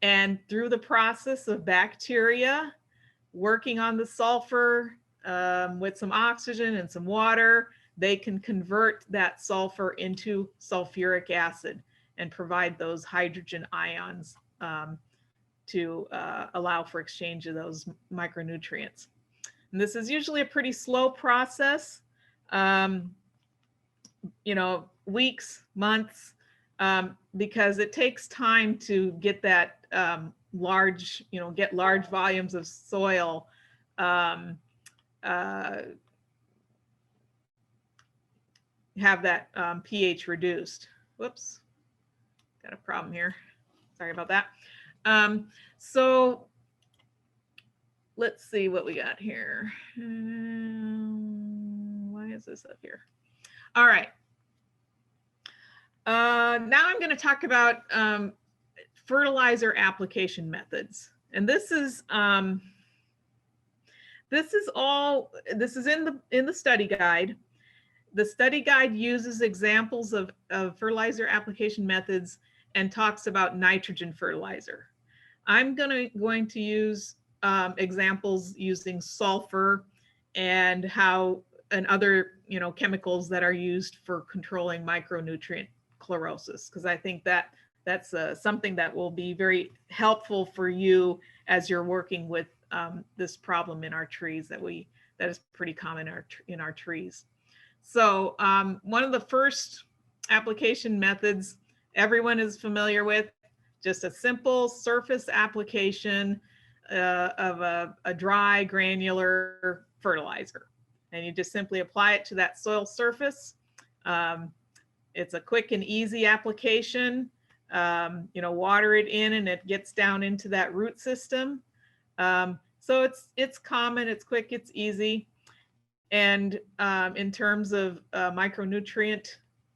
and through the process of bacteria working on the sulfur with some oxygen and some water, they can convert that sulfur into sulfuric acid and provide those hydrogen ions to allow for exchange of those micronutrients. And this is usually a pretty slow process, weeks, months, because it takes time to get that large volumes of soil have that pH reduced. Whoops, got a problem here. Sorry about that. So let's see what we got here. Why is this up here? All right. Now I'm going to talk about fertilizer application methods, and this is in the study guide. The study guide uses examples of fertilizer application methods and talks about nitrogen fertilizer. I'm going to use examples using sulfur and other chemicals that are used for controlling micronutrient chlorosis, because I think that's something that will be very helpful for you as you're working with this problem in our trees that is pretty common in our trees. So one of the first application methods everyone is familiar with, just a simple surface application of a dry granular fertilizer. and you just simply apply it to that soil surface. It's a quick and easy application. Water it in and it gets down into that root system. So it's common, it's quick, it's easy. And in terms of micronutrient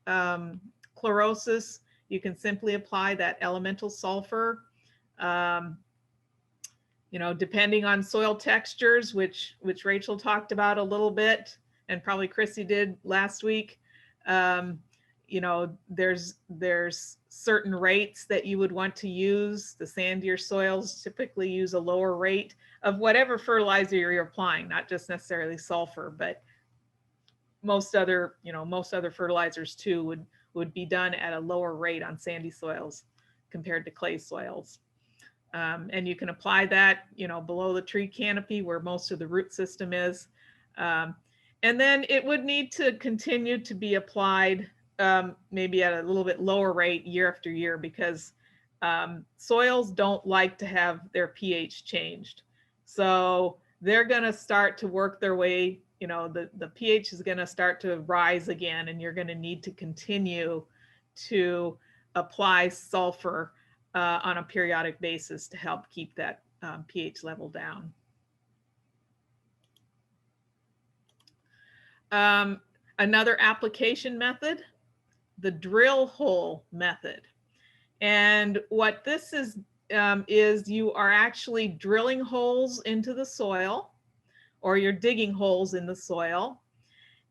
chlorosis, you can simply apply that elemental sulfur. Depending on soil textures, which Rachel talked about a little bit, and probably Chrissy did last week. There's certain rates that you would want to use. The sandier soils typically use a lower rate of whatever fertilizer you're applying, not just necessarily sulfur, but most other fertilizers too would be done at a lower rate on sandy soils compared to clay soils. And you can apply that, below the tree canopy where most of the root system is. And then it would need to continue to be applied maybe at a little bit lower rate year after year, because soils don't like to have their pH changed. So they're going to start to work their way, the pH is going to start to rise again, and you're going to need to continue to apply sulfur on a periodic basis to help keep that pH level down. Another application method, the drill hole method. And what this is you are actually drilling holes into the soil, or you're digging holes in the soil,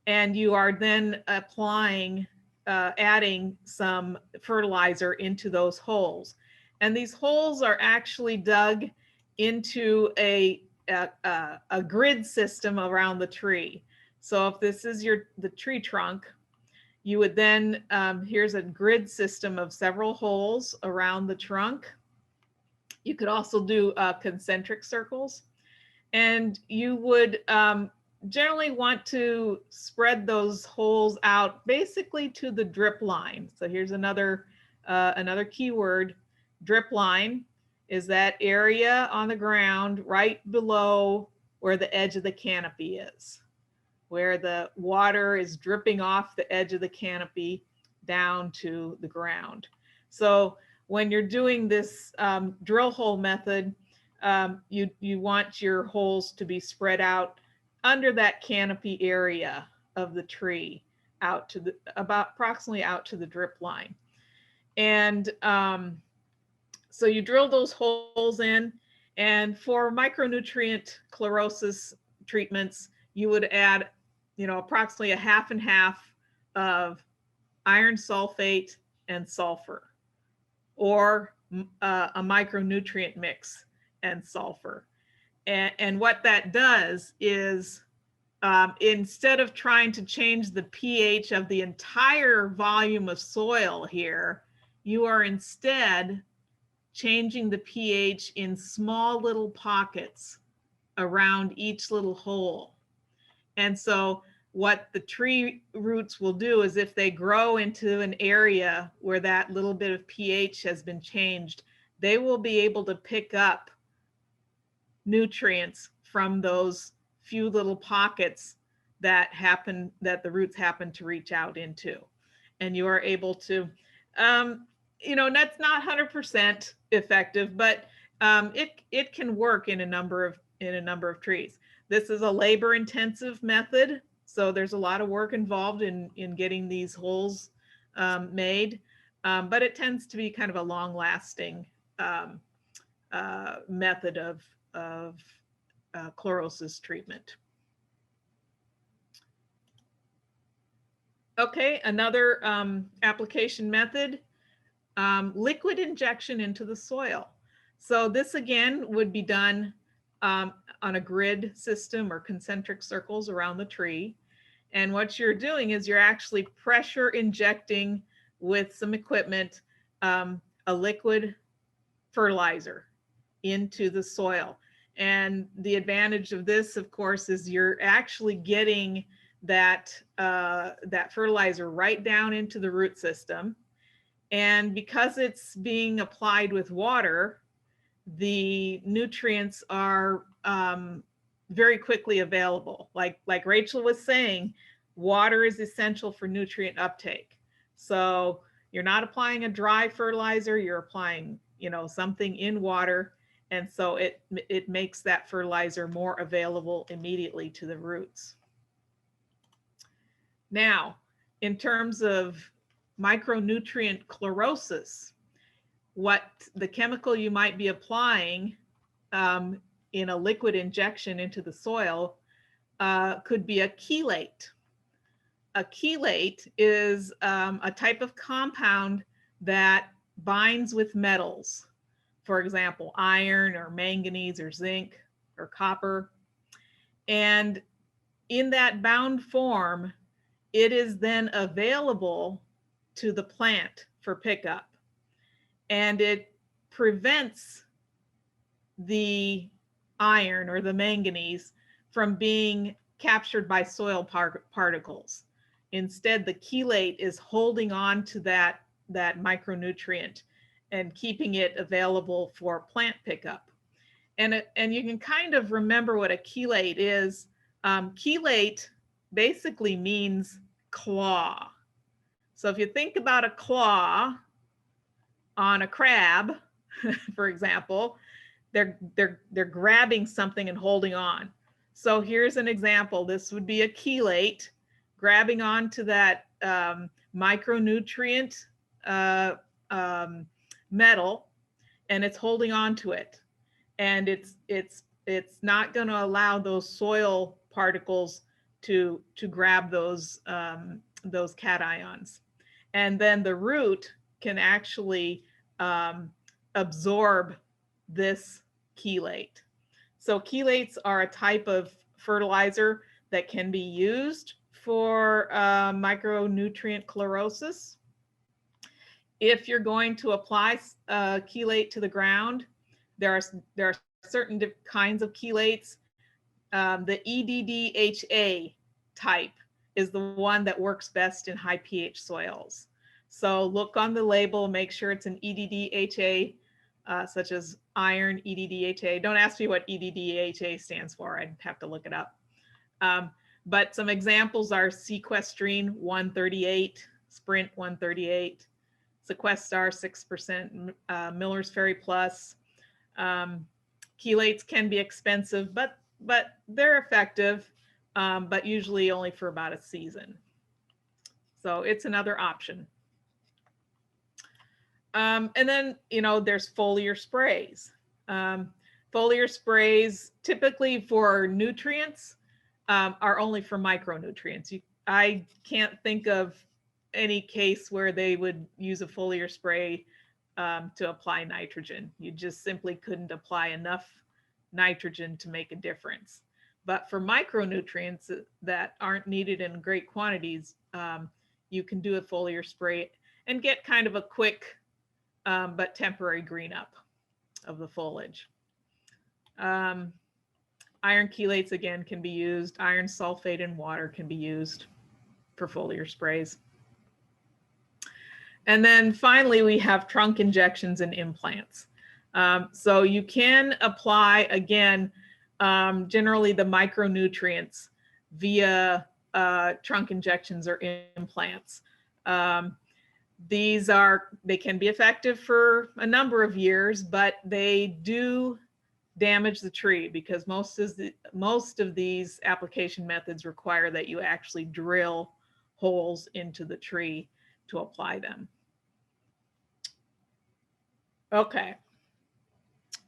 and you are then applying, adding some fertilizer into those holes. And these holes are actually dug into a grid system around the tree. So if this is the tree trunk, you would then, here's a grid system of several holes around the trunk. You could also do concentric circles. And you would generally want to spread those holes out basically to the drip line. So here's another keyword. Drip line is that area on the ground right below where the edge of the canopy is, where the water is dripping off the edge of the canopy down to the ground. So when you're doing this drill hole method, you want your holes to be spread out under that canopy area of the tree, out to approximately out to the drip line. And so you drill those holes in, and for micronutrient chlorosis treatments, you would add, approximately a half and half of iron sulfate and sulfur, or a micronutrient mix and sulfur. And what that does is, instead of trying to change the pH of the entire volume of soil here, you are instead changing the pH in small little pockets around each little hole. And so what the tree roots will do is, if they grow into an area where that little bit of pH has been changed, they will be able to pick up nutrients from those few little pockets that the roots happen to reach out into. And you are able to, that's not 100% effective, but it can work in a number of trees. This is a labor-intensive method, so there's a lot of work involved in getting these holes made, but it tends to be kind of a long-lasting method of chlorosis treatment. Okay, another application method, liquid injection into the soil. So this again would be done on a grid system or concentric circles around the tree. And what you're doing is you're actually pressure injecting with some equipment a liquid fertilizer into the soil. And the advantage of this, of course, is you're actually getting that fertilizer right down into the root system. And because it's being applied with water, the nutrients are very quickly available. Like Rachel was saying, water is essential for nutrient uptake. So you're not applying a dry fertilizer, you're applying, you know, something in water. And so it makes that fertilizer more available immediately to the roots. Now, in terms of micronutrient chlorosis, what the chemical you might be applying in a liquid injection into the soil could be a chelate. A chelate is a type of compound that binds with metals, for example, iron or manganese or zinc or copper. And in that bound form, it is then available to the plant for pickup. And it prevents the iron or the manganese from being captured by soil particles. Instead, the chelate is holding on to that micronutrient and keeping it available for plant pickup. And you can kind of remember what a chelate is. Chelate basically means claw. So if you think about a claw on a crab, for example, they're grabbing something and holding on. So here's an example. This would be a chelate grabbing onto that micronutrient metal, and it's holding on to it. And it's not going to allow those soil particles to grab those cations. And then the root can actually absorb this chelate. So chelates are a type of fertilizer that can be used for micronutrient chlorosis. If you're going to apply chelate to the ground, there are certain kinds of chelates. The EDDHA type is the one that works best in high pH soils. So look on the label, make sure it's an EDDHA, such as iron, EDDHA. Don't ask me what EDDHA stands for. I'd have to look it up. But some examples are Sequestrine 138, Sprint 138, Sequestar 6%, Miller's Ferry Plus. Chelates can be expensive, but they're effective, but usually only for about a season. So it's another option. And then, you know, there's foliar sprays. Foliar sprays, typically for nutrients, are only for micronutrients. I can't think of any case where they would use a foliar spray to apply nitrogen. You just simply couldn't apply enough nitrogen to make a difference. But for micronutrients that aren't needed in great quantities, you can do a foliar spray and get kind of a quick but temporary green up of the foliage. Iron chelates, again, can be used. Iron sulfate in water can be used for foliar sprays. And then finally, we have trunk injections and implants. So you can apply, again, generally the micronutrients via trunk injections or implants. They can be effective for a number of years, but they do damage the tree because most of these application methods require that you actually drill holes into the tree to apply them. Okay.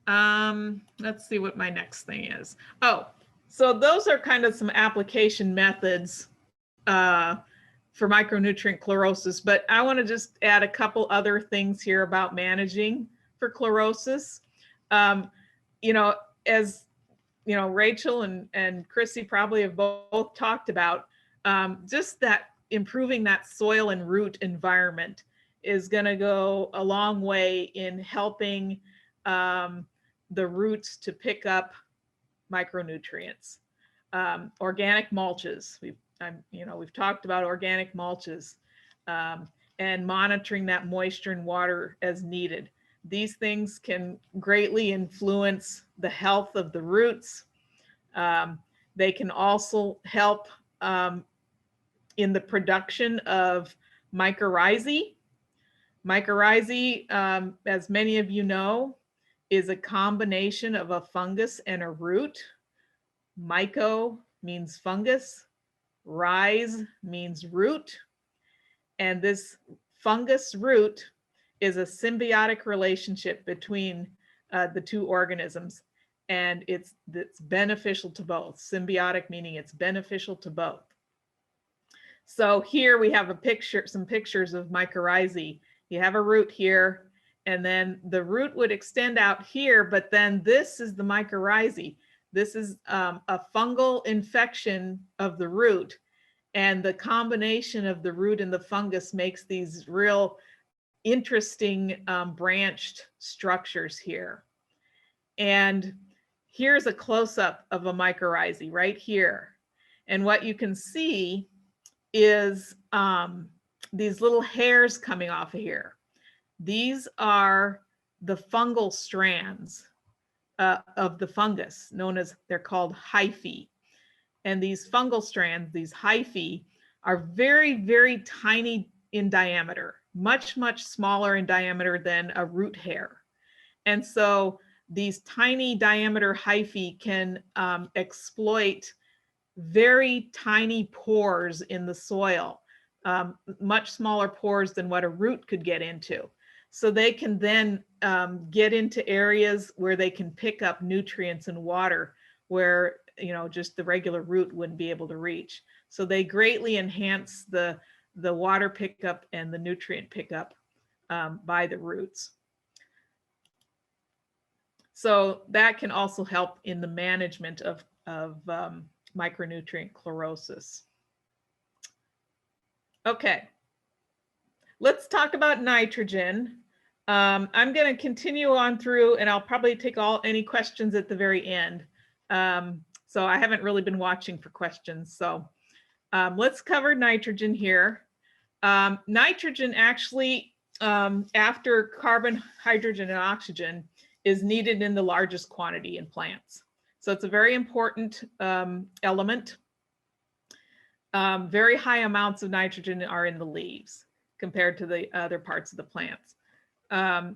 Let's see what my next thing is. Oh, so those are kind of some application methods for micronutrient chlorosis, but I want to just add a couple other things here about managing for chlorosis. You know, as you know, Rachel and Chrissy probably have both talked about, just that improving that soil and root environment is going to go a long way in helping the roots to pick up micronutrients. Organic mulches, we've talked about organic mulches and monitoring that moisture and water as needed. These things can greatly influence the health of the roots. They can also help in the production of mycorrhizae. Mycorrhizae, as many of you know, is a combination of a fungus and a root. Myco means fungus, rhiz means root, and this fungus root is a symbiotic relationship between the two organisms, and it's beneficial to both. Symbiotic meaning it's beneficial to both. So here we have some pictures of mycorrhizae. You have a root here, and then the root would extend out here, but then this is the mycorrhizae. This is a fungal infection of the root, and the combination of the root and the fungus makes these real interesting branched structures here. And here's a close-up of a mycorrhizae right here. And what you can see is these little hairs coming off of here. These are the fungal strands of the fungus, they're called hyphae. And these fungal strands, these hyphae, are very, very tiny in diameter, much, much smaller in diameter than a root hair. And so these tiny diameter hyphae can exploit very tiny pores in the soil, much smaller pores than what a root could get into. So they can then get into areas where they can pick up nutrients and water where, you know, just the regular root wouldn't be able to reach. So they greatly enhance the water pickup and the nutrient pickup by the roots. So that can also help in the management of micronutrient chlorosis. Okay, let's talk about nitrogen. I'm going to continue on through, and I'll probably take any questions at the very end. So I haven't really been watching for questions. So let's cover nitrogen here. Nitrogen actually, after carbon, hydrogen, and oxygen, is needed in the largest quantity in plants. So it's a very important element. Very high amounts of nitrogen are in the leaves compared to the other parts of the plants.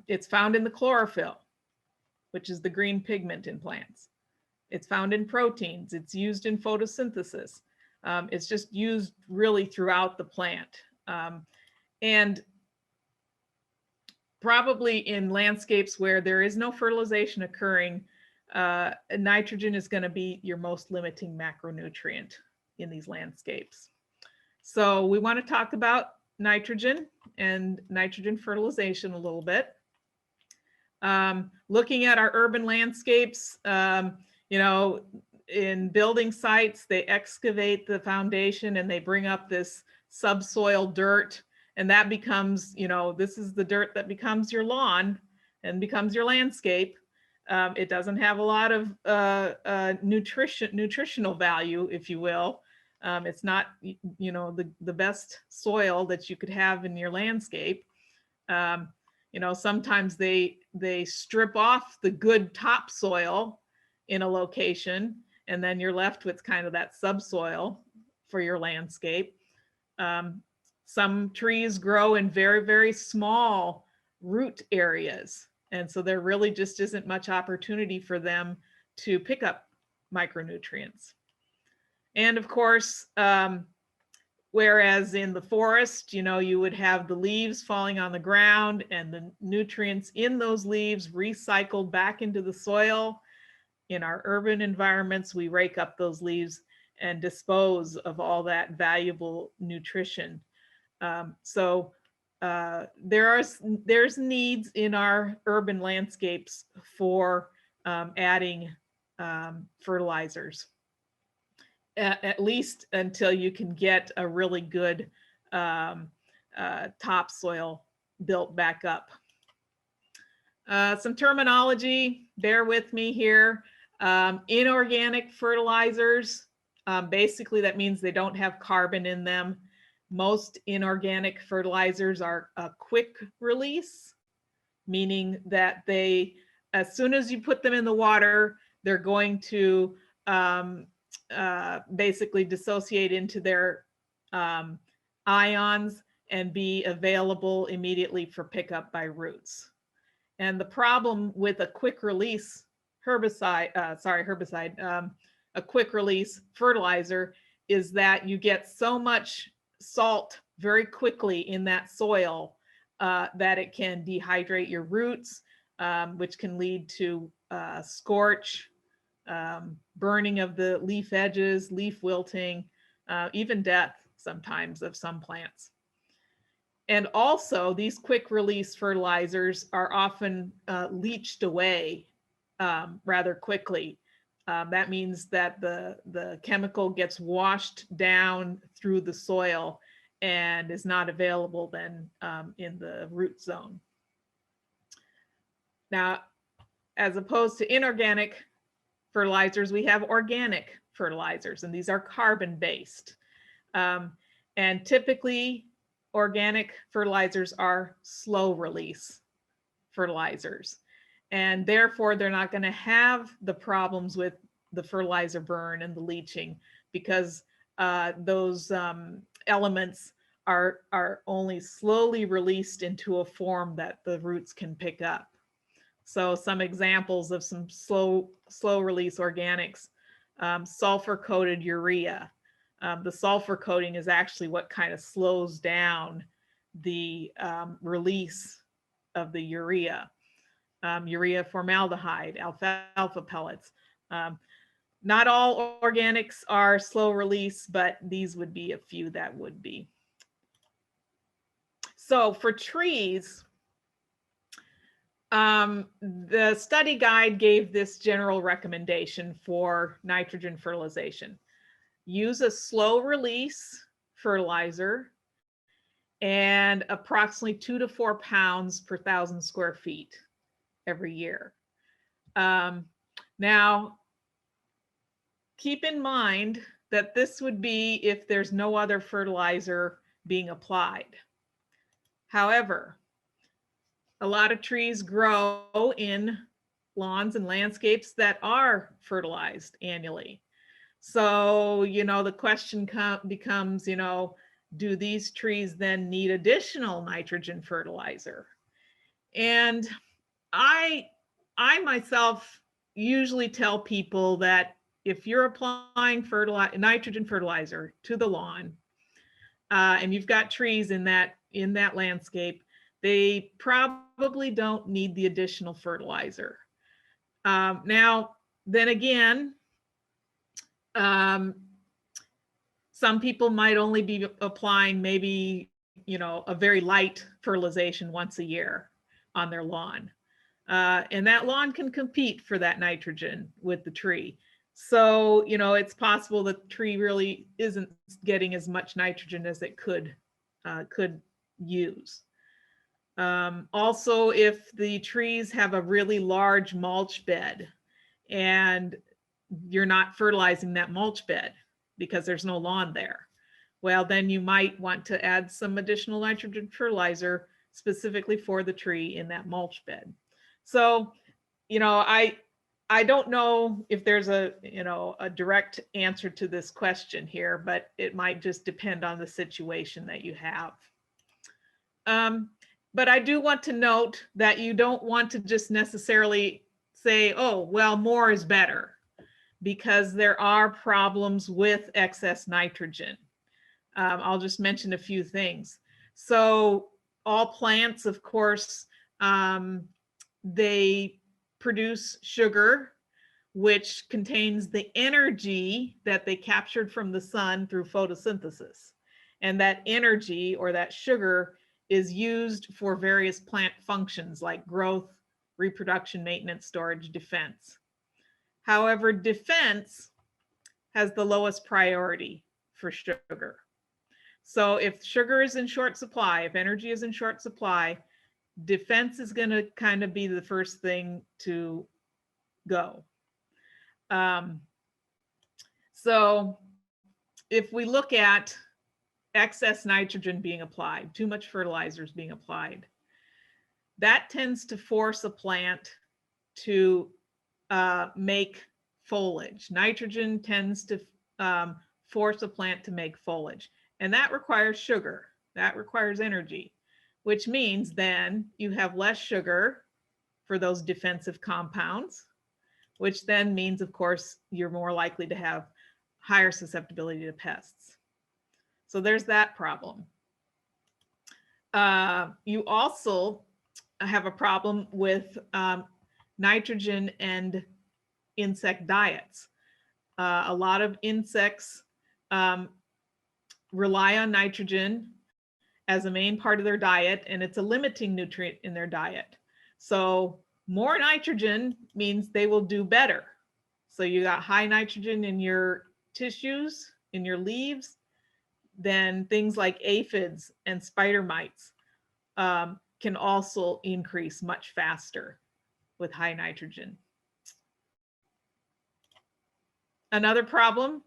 It's found in the chlorophyll, which is the green pigment in plants. It's found in proteins. It's used in photosynthesis. It's just used really throughout the plant. And probably in landscapes where there is no fertilization occurring, nitrogen is going to be your most limiting macronutrient in these landscapes. So we want to talk about nitrogen and nitrogen fertilization a little bit. Looking at our urban landscapes, you know, in building sites, they excavate the foundation and they bring up this subsoil dirt, and that becomes, you know, this is the dirt that becomes your lawn and becomes your landscape. It doesn't have a lot of nutritional value, if you will. It's not, you know, the best soil that you could have in your landscape. You know, sometimes they strip off the good topsoil in a location, and then you're left with kind of that subsoil for your landscape. Some trees grow in very, very small root areas. And so there really just isn't much opportunity for them to pick up micronutrients. And of course, whereas in the forest, you know, you would have the leaves falling on the ground and the nutrients in those leaves recycled back into the soil. In our urban environments, we rake up those leaves and dispose of all that valuable nutrition. There's needs in our urban landscapes for adding fertilizers, at least until you can get a really good topsoil built back up. Some terminology, bear with me here. Inorganic fertilizers, basically that means they don't have carbon in them. Most inorganic fertilizers are a quick release, meaning that they, as soon as you put them in the water, they're going to basically dissociate into their ions and be available immediately for pickup by roots. And the problem with a quick release herbicide, a quick release fertilizer is that you get so much salt very quickly in that soil that it can dehydrate your roots, which can lead to scorch, burning of the leaf edges, leaf wilting, even death sometimes of some plants. And also these quick release fertilizers are often leached away rather quickly. That means that the chemical gets washed down through the soil and is not available then in the root zone. Now, as opposed to inorganic fertilizers, we have organic fertilizers, and these are carbon-based. And typically, organic fertilizers are slow release fertilizers. And therefore, they're not going to have the problems with the fertilizer burn and the leaching, because those elements are only slowly released into a form that the roots can pick up. So some examples of some slow release organics, sulfur coated urea. The sulfur coating is actually what kind of slows down the release of the urea. Urea formaldehyde, alfalfa pellets. Not all organics are slow release, but these would be a few that would be. So for trees, the study guide gave this general recommendation for nitrogen fertilization. Use a slow release fertilizer and approximately 2 to 4 pounds per 1,000 square feet every year. Now, keep in mind that this would be if there's no other fertilizer being applied. However, a lot of trees grow in lawns and landscapes that are fertilized annually. So, the question becomes, do these trees then need additional nitrogen fertilizer? And I myself usually tell people that if you're applying nitrogen fertilizer to the lawn, and you've got trees in that landscape, they probably don't need the additional fertilizer. Now, then again, some people might only be applying maybe, a very light fertilization once a year on their lawn. And that lawn can compete for that nitrogen with the tree. So, it's possible that the tree really isn't getting as much nitrogen as it could use. Also, if the trees have a really large mulch bed and you're not fertilizing that mulch bed because there's no lawn there, well, then you might want to add some additional nitrogen fertilizer specifically for the tree in that mulch bed. So, I don't know if there's a direct answer to this question here, but it might just depend on the situation that you have. But I do want to note that you don't want to just necessarily say, oh, well, more is better, because there are problems with excess nitrogen. I'll just mention a few things. So all plants, of course, they produce sugar, which contains the energy that they captured from the sun through photosynthesis. And that energy, or that sugar, is used for various plant functions like growth, reproduction, maintenance, storage, defense. However, defense has the lowest priority for sugar. So if sugar is in short supply, if energy is in short supply, defense is going to kind of be the first thing to go. So if we look at excess nitrogen being applied, too much fertilizers being applied, that tends to force a plant to make foliage. Nitrogen tends to force a plant to make foliage, and that requires sugar. That requires energy, which means then you have less sugar for those defensive compounds, which then means, of course, you're more likely to have higher susceptibility to pests. So there's that problem. You also have a problem with nitrogen and insect diets. A lot of insects rely on nitrogen as a main part of their diet, and it's a limiting nutrient in their diet. So more nitrogen means they will do better. So you got high nitrogen in your tissues, in your leaves, then things like aphids and spider mites can also increase much faster with high nitrogen. Another problem,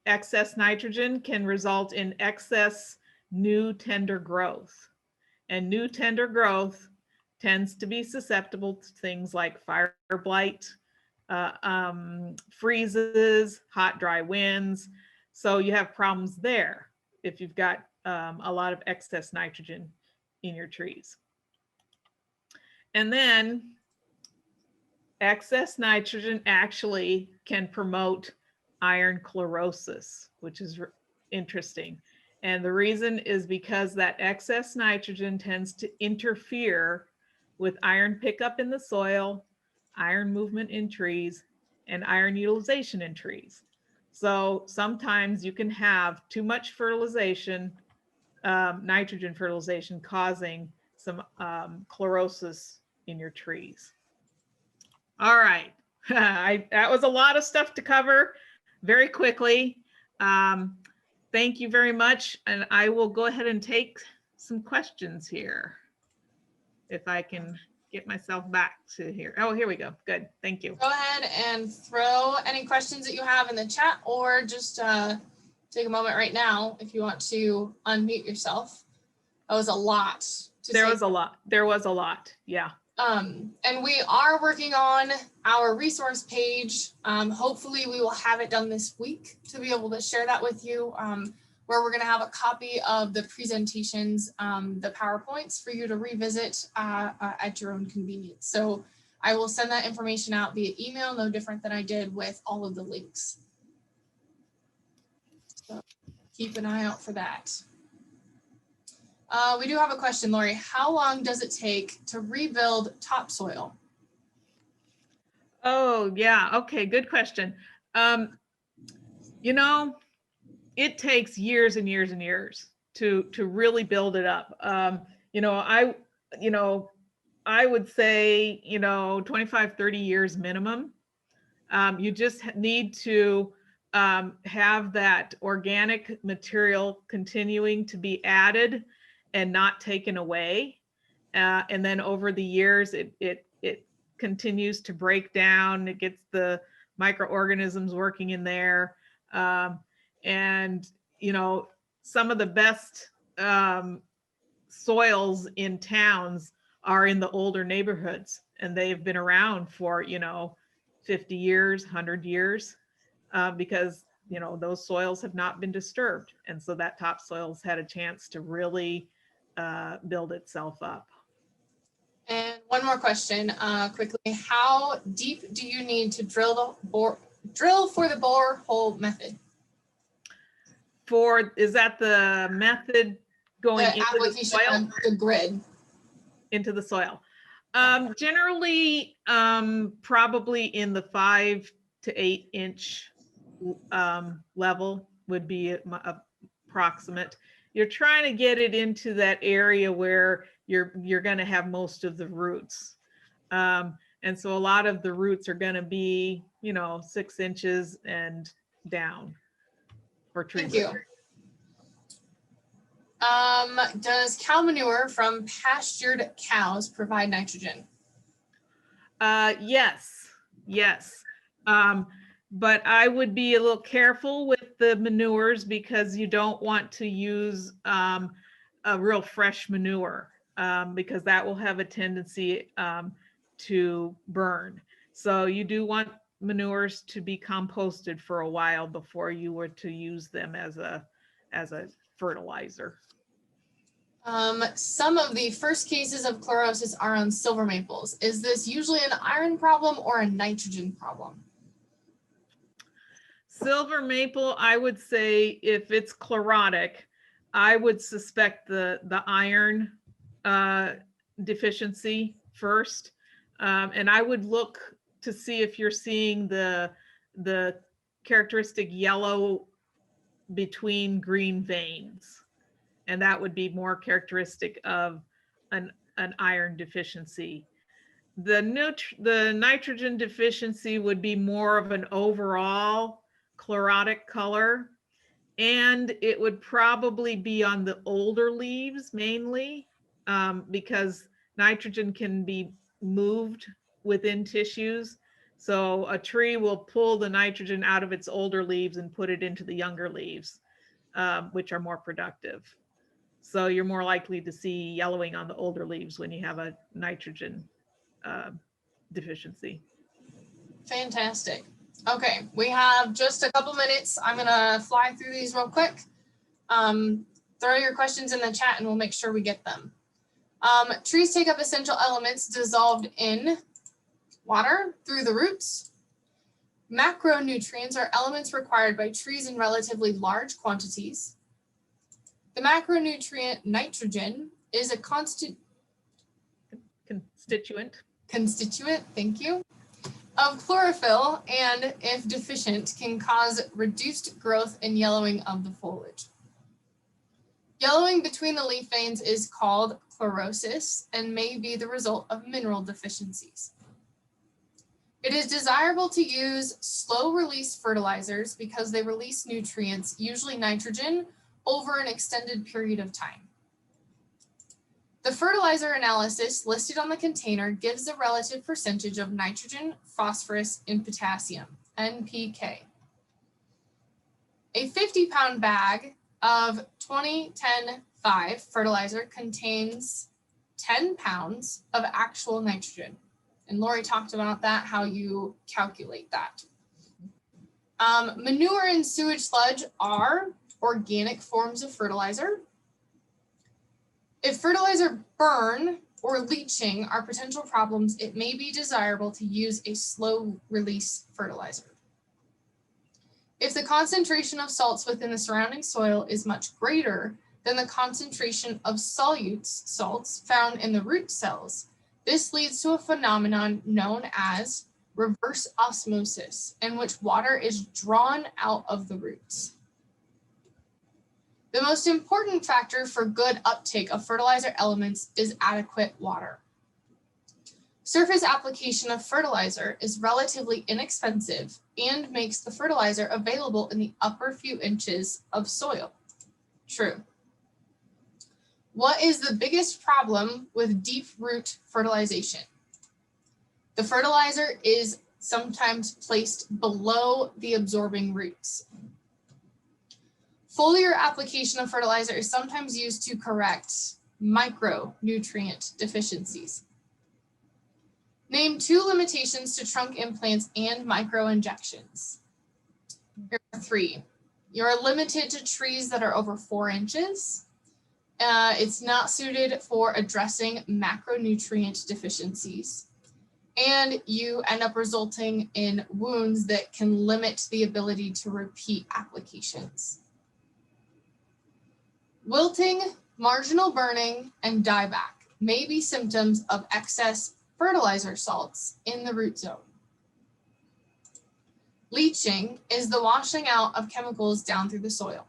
excess nitrogen can result in excess new tender growth. And new tender growth tends to be susceptible to things like fire blight, freezes, hot, dry winds. So you have problems there if you've got a lot of excess nitrogen in your trees. And then excess nitrogen actually can promote iron chlorosis, which is interesting. And the reason is because that excess nitrogen tends to interfere with iron pickup in the soil, iron movement in trees, and iron utilization in trees. So sometimes you can have too much fertilization, nitrogen fertilization, causing some chlorosis in your trees. All right, that was a lot of stuff to cover very quickly. Thank you very much. And I will go ahead and take some questions here. If I can get myself back to here. Oh, here we go. Good. Thank you. Go ahead and throw any questions that you have in the chat, or just take a moment right now if you want to unmute yourself. That was a lot. There was a lot. There was a lot. Yeah. And we are working on our resource page. Hopefully we will have it done this week to be able to share that with you, where we're going to have a copy of the presentations, the PowerPoints for you to revisit at your own convenience. So I will send that information out via email, no different than I did with all of the links. So keep an eye out for that. We do have a question, Lori. How long does it take to rebuild topsoil? Oh, yeah. Okay, good question. You know, it takes years and years and years to really build it up. You know, I would say, 25, 30 years minimum. You just need to have that organic material continuing to be added and not taken away. And then over the years, it continues to break down. It gets the microorganisms working in there. And, some of the best soils in towns are in the older neighborhoods, and they've been around for, 50 years, 100 years, because, those soils have not been disturbed. And so that topsoil's had a chance to really build itself up. And one more question, quickly. How deep do you need to drill for the borehole method? Is that the method going into the soil? The grid. Into the soil. Generally, probably in the 5 to 8 inch level would be approximate. You're trying to get it into that area where you're going to have most of the roots. And so a lot of the roots are going to be, 6 inches and down for tree. Thank you. Does cow manure from pastured cows provide nitrogen? Yes. But I would be a little careful with the manures, because you don't want to use a real fresh manure, because that will have a tendency to burn. So you do want manures to be composted for a while before you were to use them as a fertilizer. Some of the first cases of chlorosis are on silver maples. Is this usually an iron problem or a nitrogen problem? Silver maple, I would say if it's chlorotic, I would suspect the iron deficiency first. And I would look to see if you're seeing the characteristic yellow between green veins. And that would be more characteristic of an iron deficiency. The nitrogen deficiency would be more of an overall chlorotic color, and it would probably be on the older leaves mainly, because nitrogen can be moved within tissues. So a tree will pull the nitrogen out of its older leaves and put it into the younger leaves, which are more productive. So you're more likely to see yellowing on the older leaves when you have a nitrogen deficiency. Fantastic. Okay, we have just a couple minutes. I'm gonna fly through these real quick. Throw your questions in the chat and we'll make sure we get them. Trees take up essential elements dissolved in water through the roots. Macronutrients are elements required by trees in relatively large quantities. The macronutrient nitrogen is a constituent, thank you, of chlorophyll, and if deficient, can cause reduced growth and yellowing of the foliage. Yellowing between the leaf veins is called chlorosis and may be the result of mineral deficiencies. It is desirable to use slow release fertilizers because they release nutrients, usually nitrogen, over an extended period of time. The fertilizer analysis listed on the container gives the relative percentage of nitrogen, phosphorus, and potassium, NPK. A 50-pound bag of 20-10-5 fertilizer contains 10 pounds of actual nitrogen. And Lori talked about that, how you calculate that. Manure and sewage sludge are organic forms of fertilizer. If fertilizer burn or leaching are potential problems, it may be desirable to use a slow release fertilizer. If the concentration of salts within the surrounding soil is much greater than the concentration of solute salts found in the root cells, this leads to a phenomenon known as reverse osmosis, in which water is drawn out of the roots. The most important factor for good uptake of fertilizer elements is adequate water. Surface application of fertilizer is relatively inexpensive and makes the fertilizer available in the upper few inches of soil. True. What is the biggest problem with deep root fertilization? The fertilizer is sometimes placed below the absorbing roots. Foliar application of fertilizer is sometimes used to correct micronutrient deficiencies. Name 2 limitations to trunk implants and microinjections. Here are 3. You're limited to trees that are over 4 inches. It's not suited for addressing macronutrient deficiencies. And you end up resulting in wounds that can limit the ability to repeat applications. Wilting, marginal burning, and dieback may be symptoms of excess fertilizer salts in the root zone. Leaching is the washing out of chemicals down through the soil.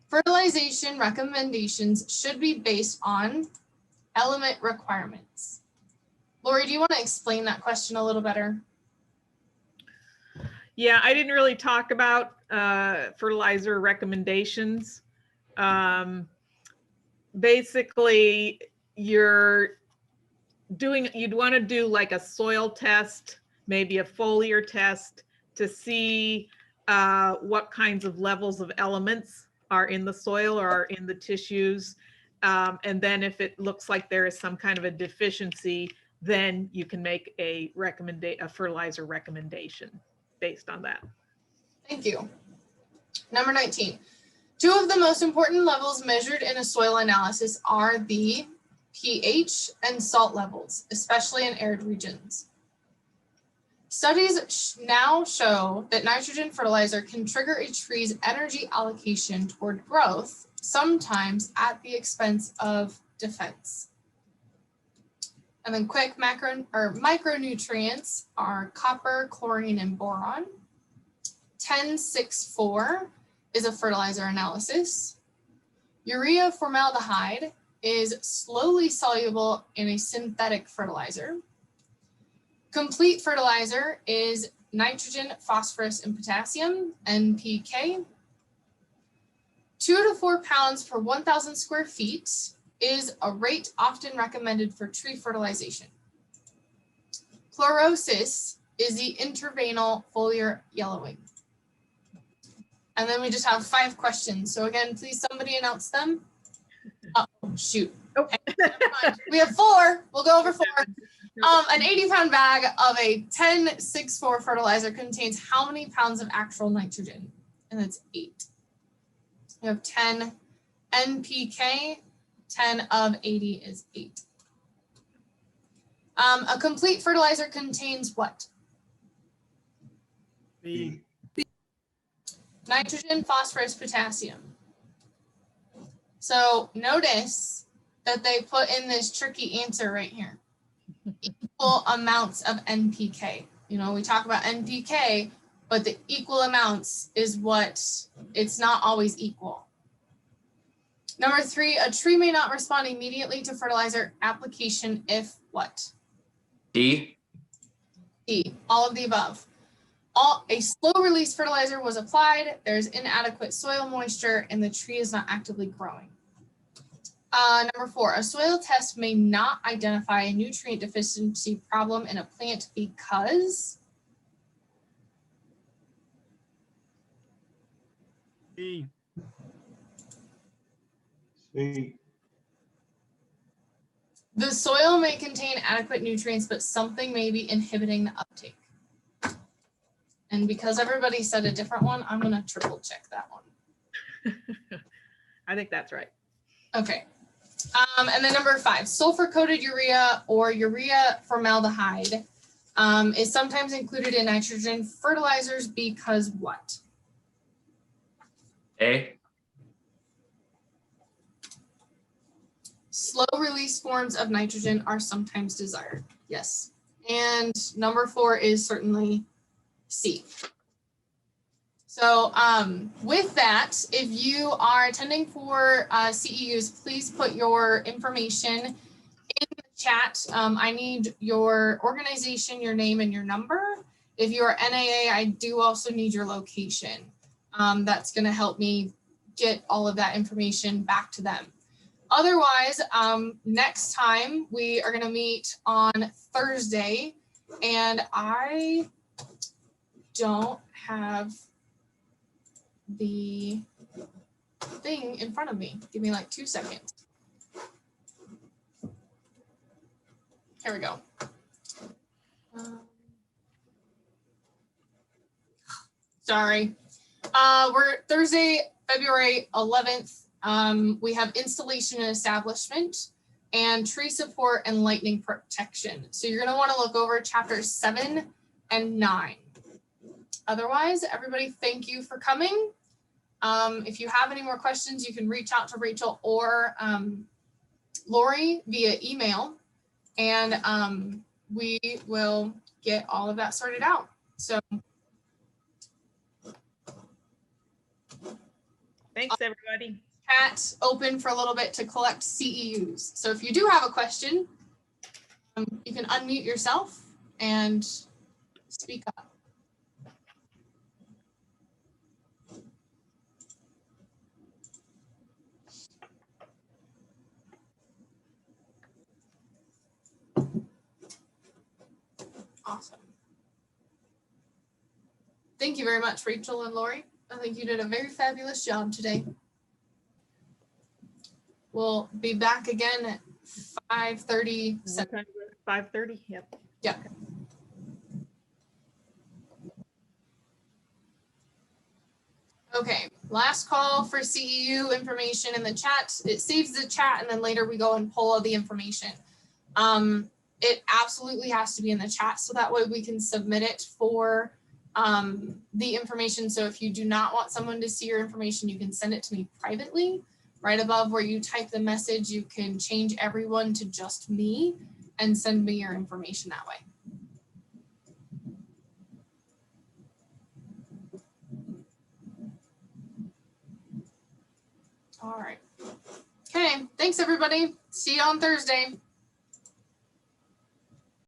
Fertilization recommendations should be based on element requirements. Lori, do you want to explain that question a little better? Yeah, I didn't really talk about fertilizer recommendations. Basically, you'd want to do like a soil test, maybe a foliar test to see what kinds of levels of elements are in the soil or are in the tissues. And then if it looks like there is some kind of a deficiency, then you can make a fertilizer recommendation based on that. Thank you. Number 19. Two of the most important levels measured in a soil analysis are the pH and salt levels, especially in arid regions. Studies now show that nitrogen fertilizer can trigger a tree's energy allocation toward growth, sometimes at the expense of defense. And then quick micronutrients are copper, chlorine, and boron. 10-6-4 is a fertilizer analysis. Urea formaldehyde is slowly soluble in a synthetic fertilizer. Complete fertilizer is nitrogen, phosphorus, and potassium, NPK. 2 to 4 pounds per 1,000 square feet is a rate often recommended for tree fertilization. Chlorosis is the interveinal foliar yellowing. And then we just have 5 questions. So again, please somebody announce them. Oh, shoot. Oh. We have 4. We'll go over 4. An 80-pound bag of a 10-6-4 fertilizer contains how many pounds of actual nitrogen? And that's 8. We have 10 NPK, 10 of 80 is 8. A complete fertilizer contains what? B. Nitrogen, phosphorus, potassium. So notice that they put in this tricky answer right here. Equal amounts of NPK. You know, we talk about NPK, but the equal amounts is what, it's not always equal. Number 3, a tree may not respond immediately to fertilizer application if what? D. D, all of the above. A slow release fertilizer was applied, there's inadequate soil moisture, and the tree is not actively growing. Number 4, a soil test may not identify a nutrient deficiency problem in a plant because B. C. the soil may contain adequate nutrients, but something may be inhibiting the uptake. And because everybody said a different one, I'm gonna triple check that one. I think that's right. Okay. And then number 5, sulfur-coated urea or urea formaldehyde is sometimes included in nitrogen fertilizers because what? A. Slow release forms of nitrogen are sometimes desired. Yes. And number 4 is certainly C. So with that, if you are attending for CEUs, please put your information in the chat. I need your organization, your name, and your number. If you are NAA, I do also need your location. That's going to help me get all of that information back to them. Otherwise, next time we are going to meet on Thursday, and I don't have the thing in front of me. Give me like 2 seconds. Here we go. Sorry. We're Thursday, February 11th. We have installation and establishment and tree support and lightning protection. So you're going to want to look over chapters 7 and 9. Otherwise, everybody, thank you for coming. If you have any more questions, you can reach out to Rachel or Lori via email, and we will get all of that sorted out. So Thanks, everybody. chat open for a little bit to collect CEUs. So if you do have a question, you can unmute yourself and speak up. Awesome. Thank you very much, Rachel and Lori. I think you did a very fabulous job today. We'll be back again at 5:30. What time is it? 5:30, yep. Yeah. Okay, last call for CEU information in the chat. It saves the chat and then later we go and pull all the information. It absolutely has to be in the chat so that way we can submit it for the information. So if you do not want someone to see your information, you can send it to me privately. Right above where you type the message, you can change everyone to just me and send me your information that way. All right. Okay, thanks everybody. See you on Thursday.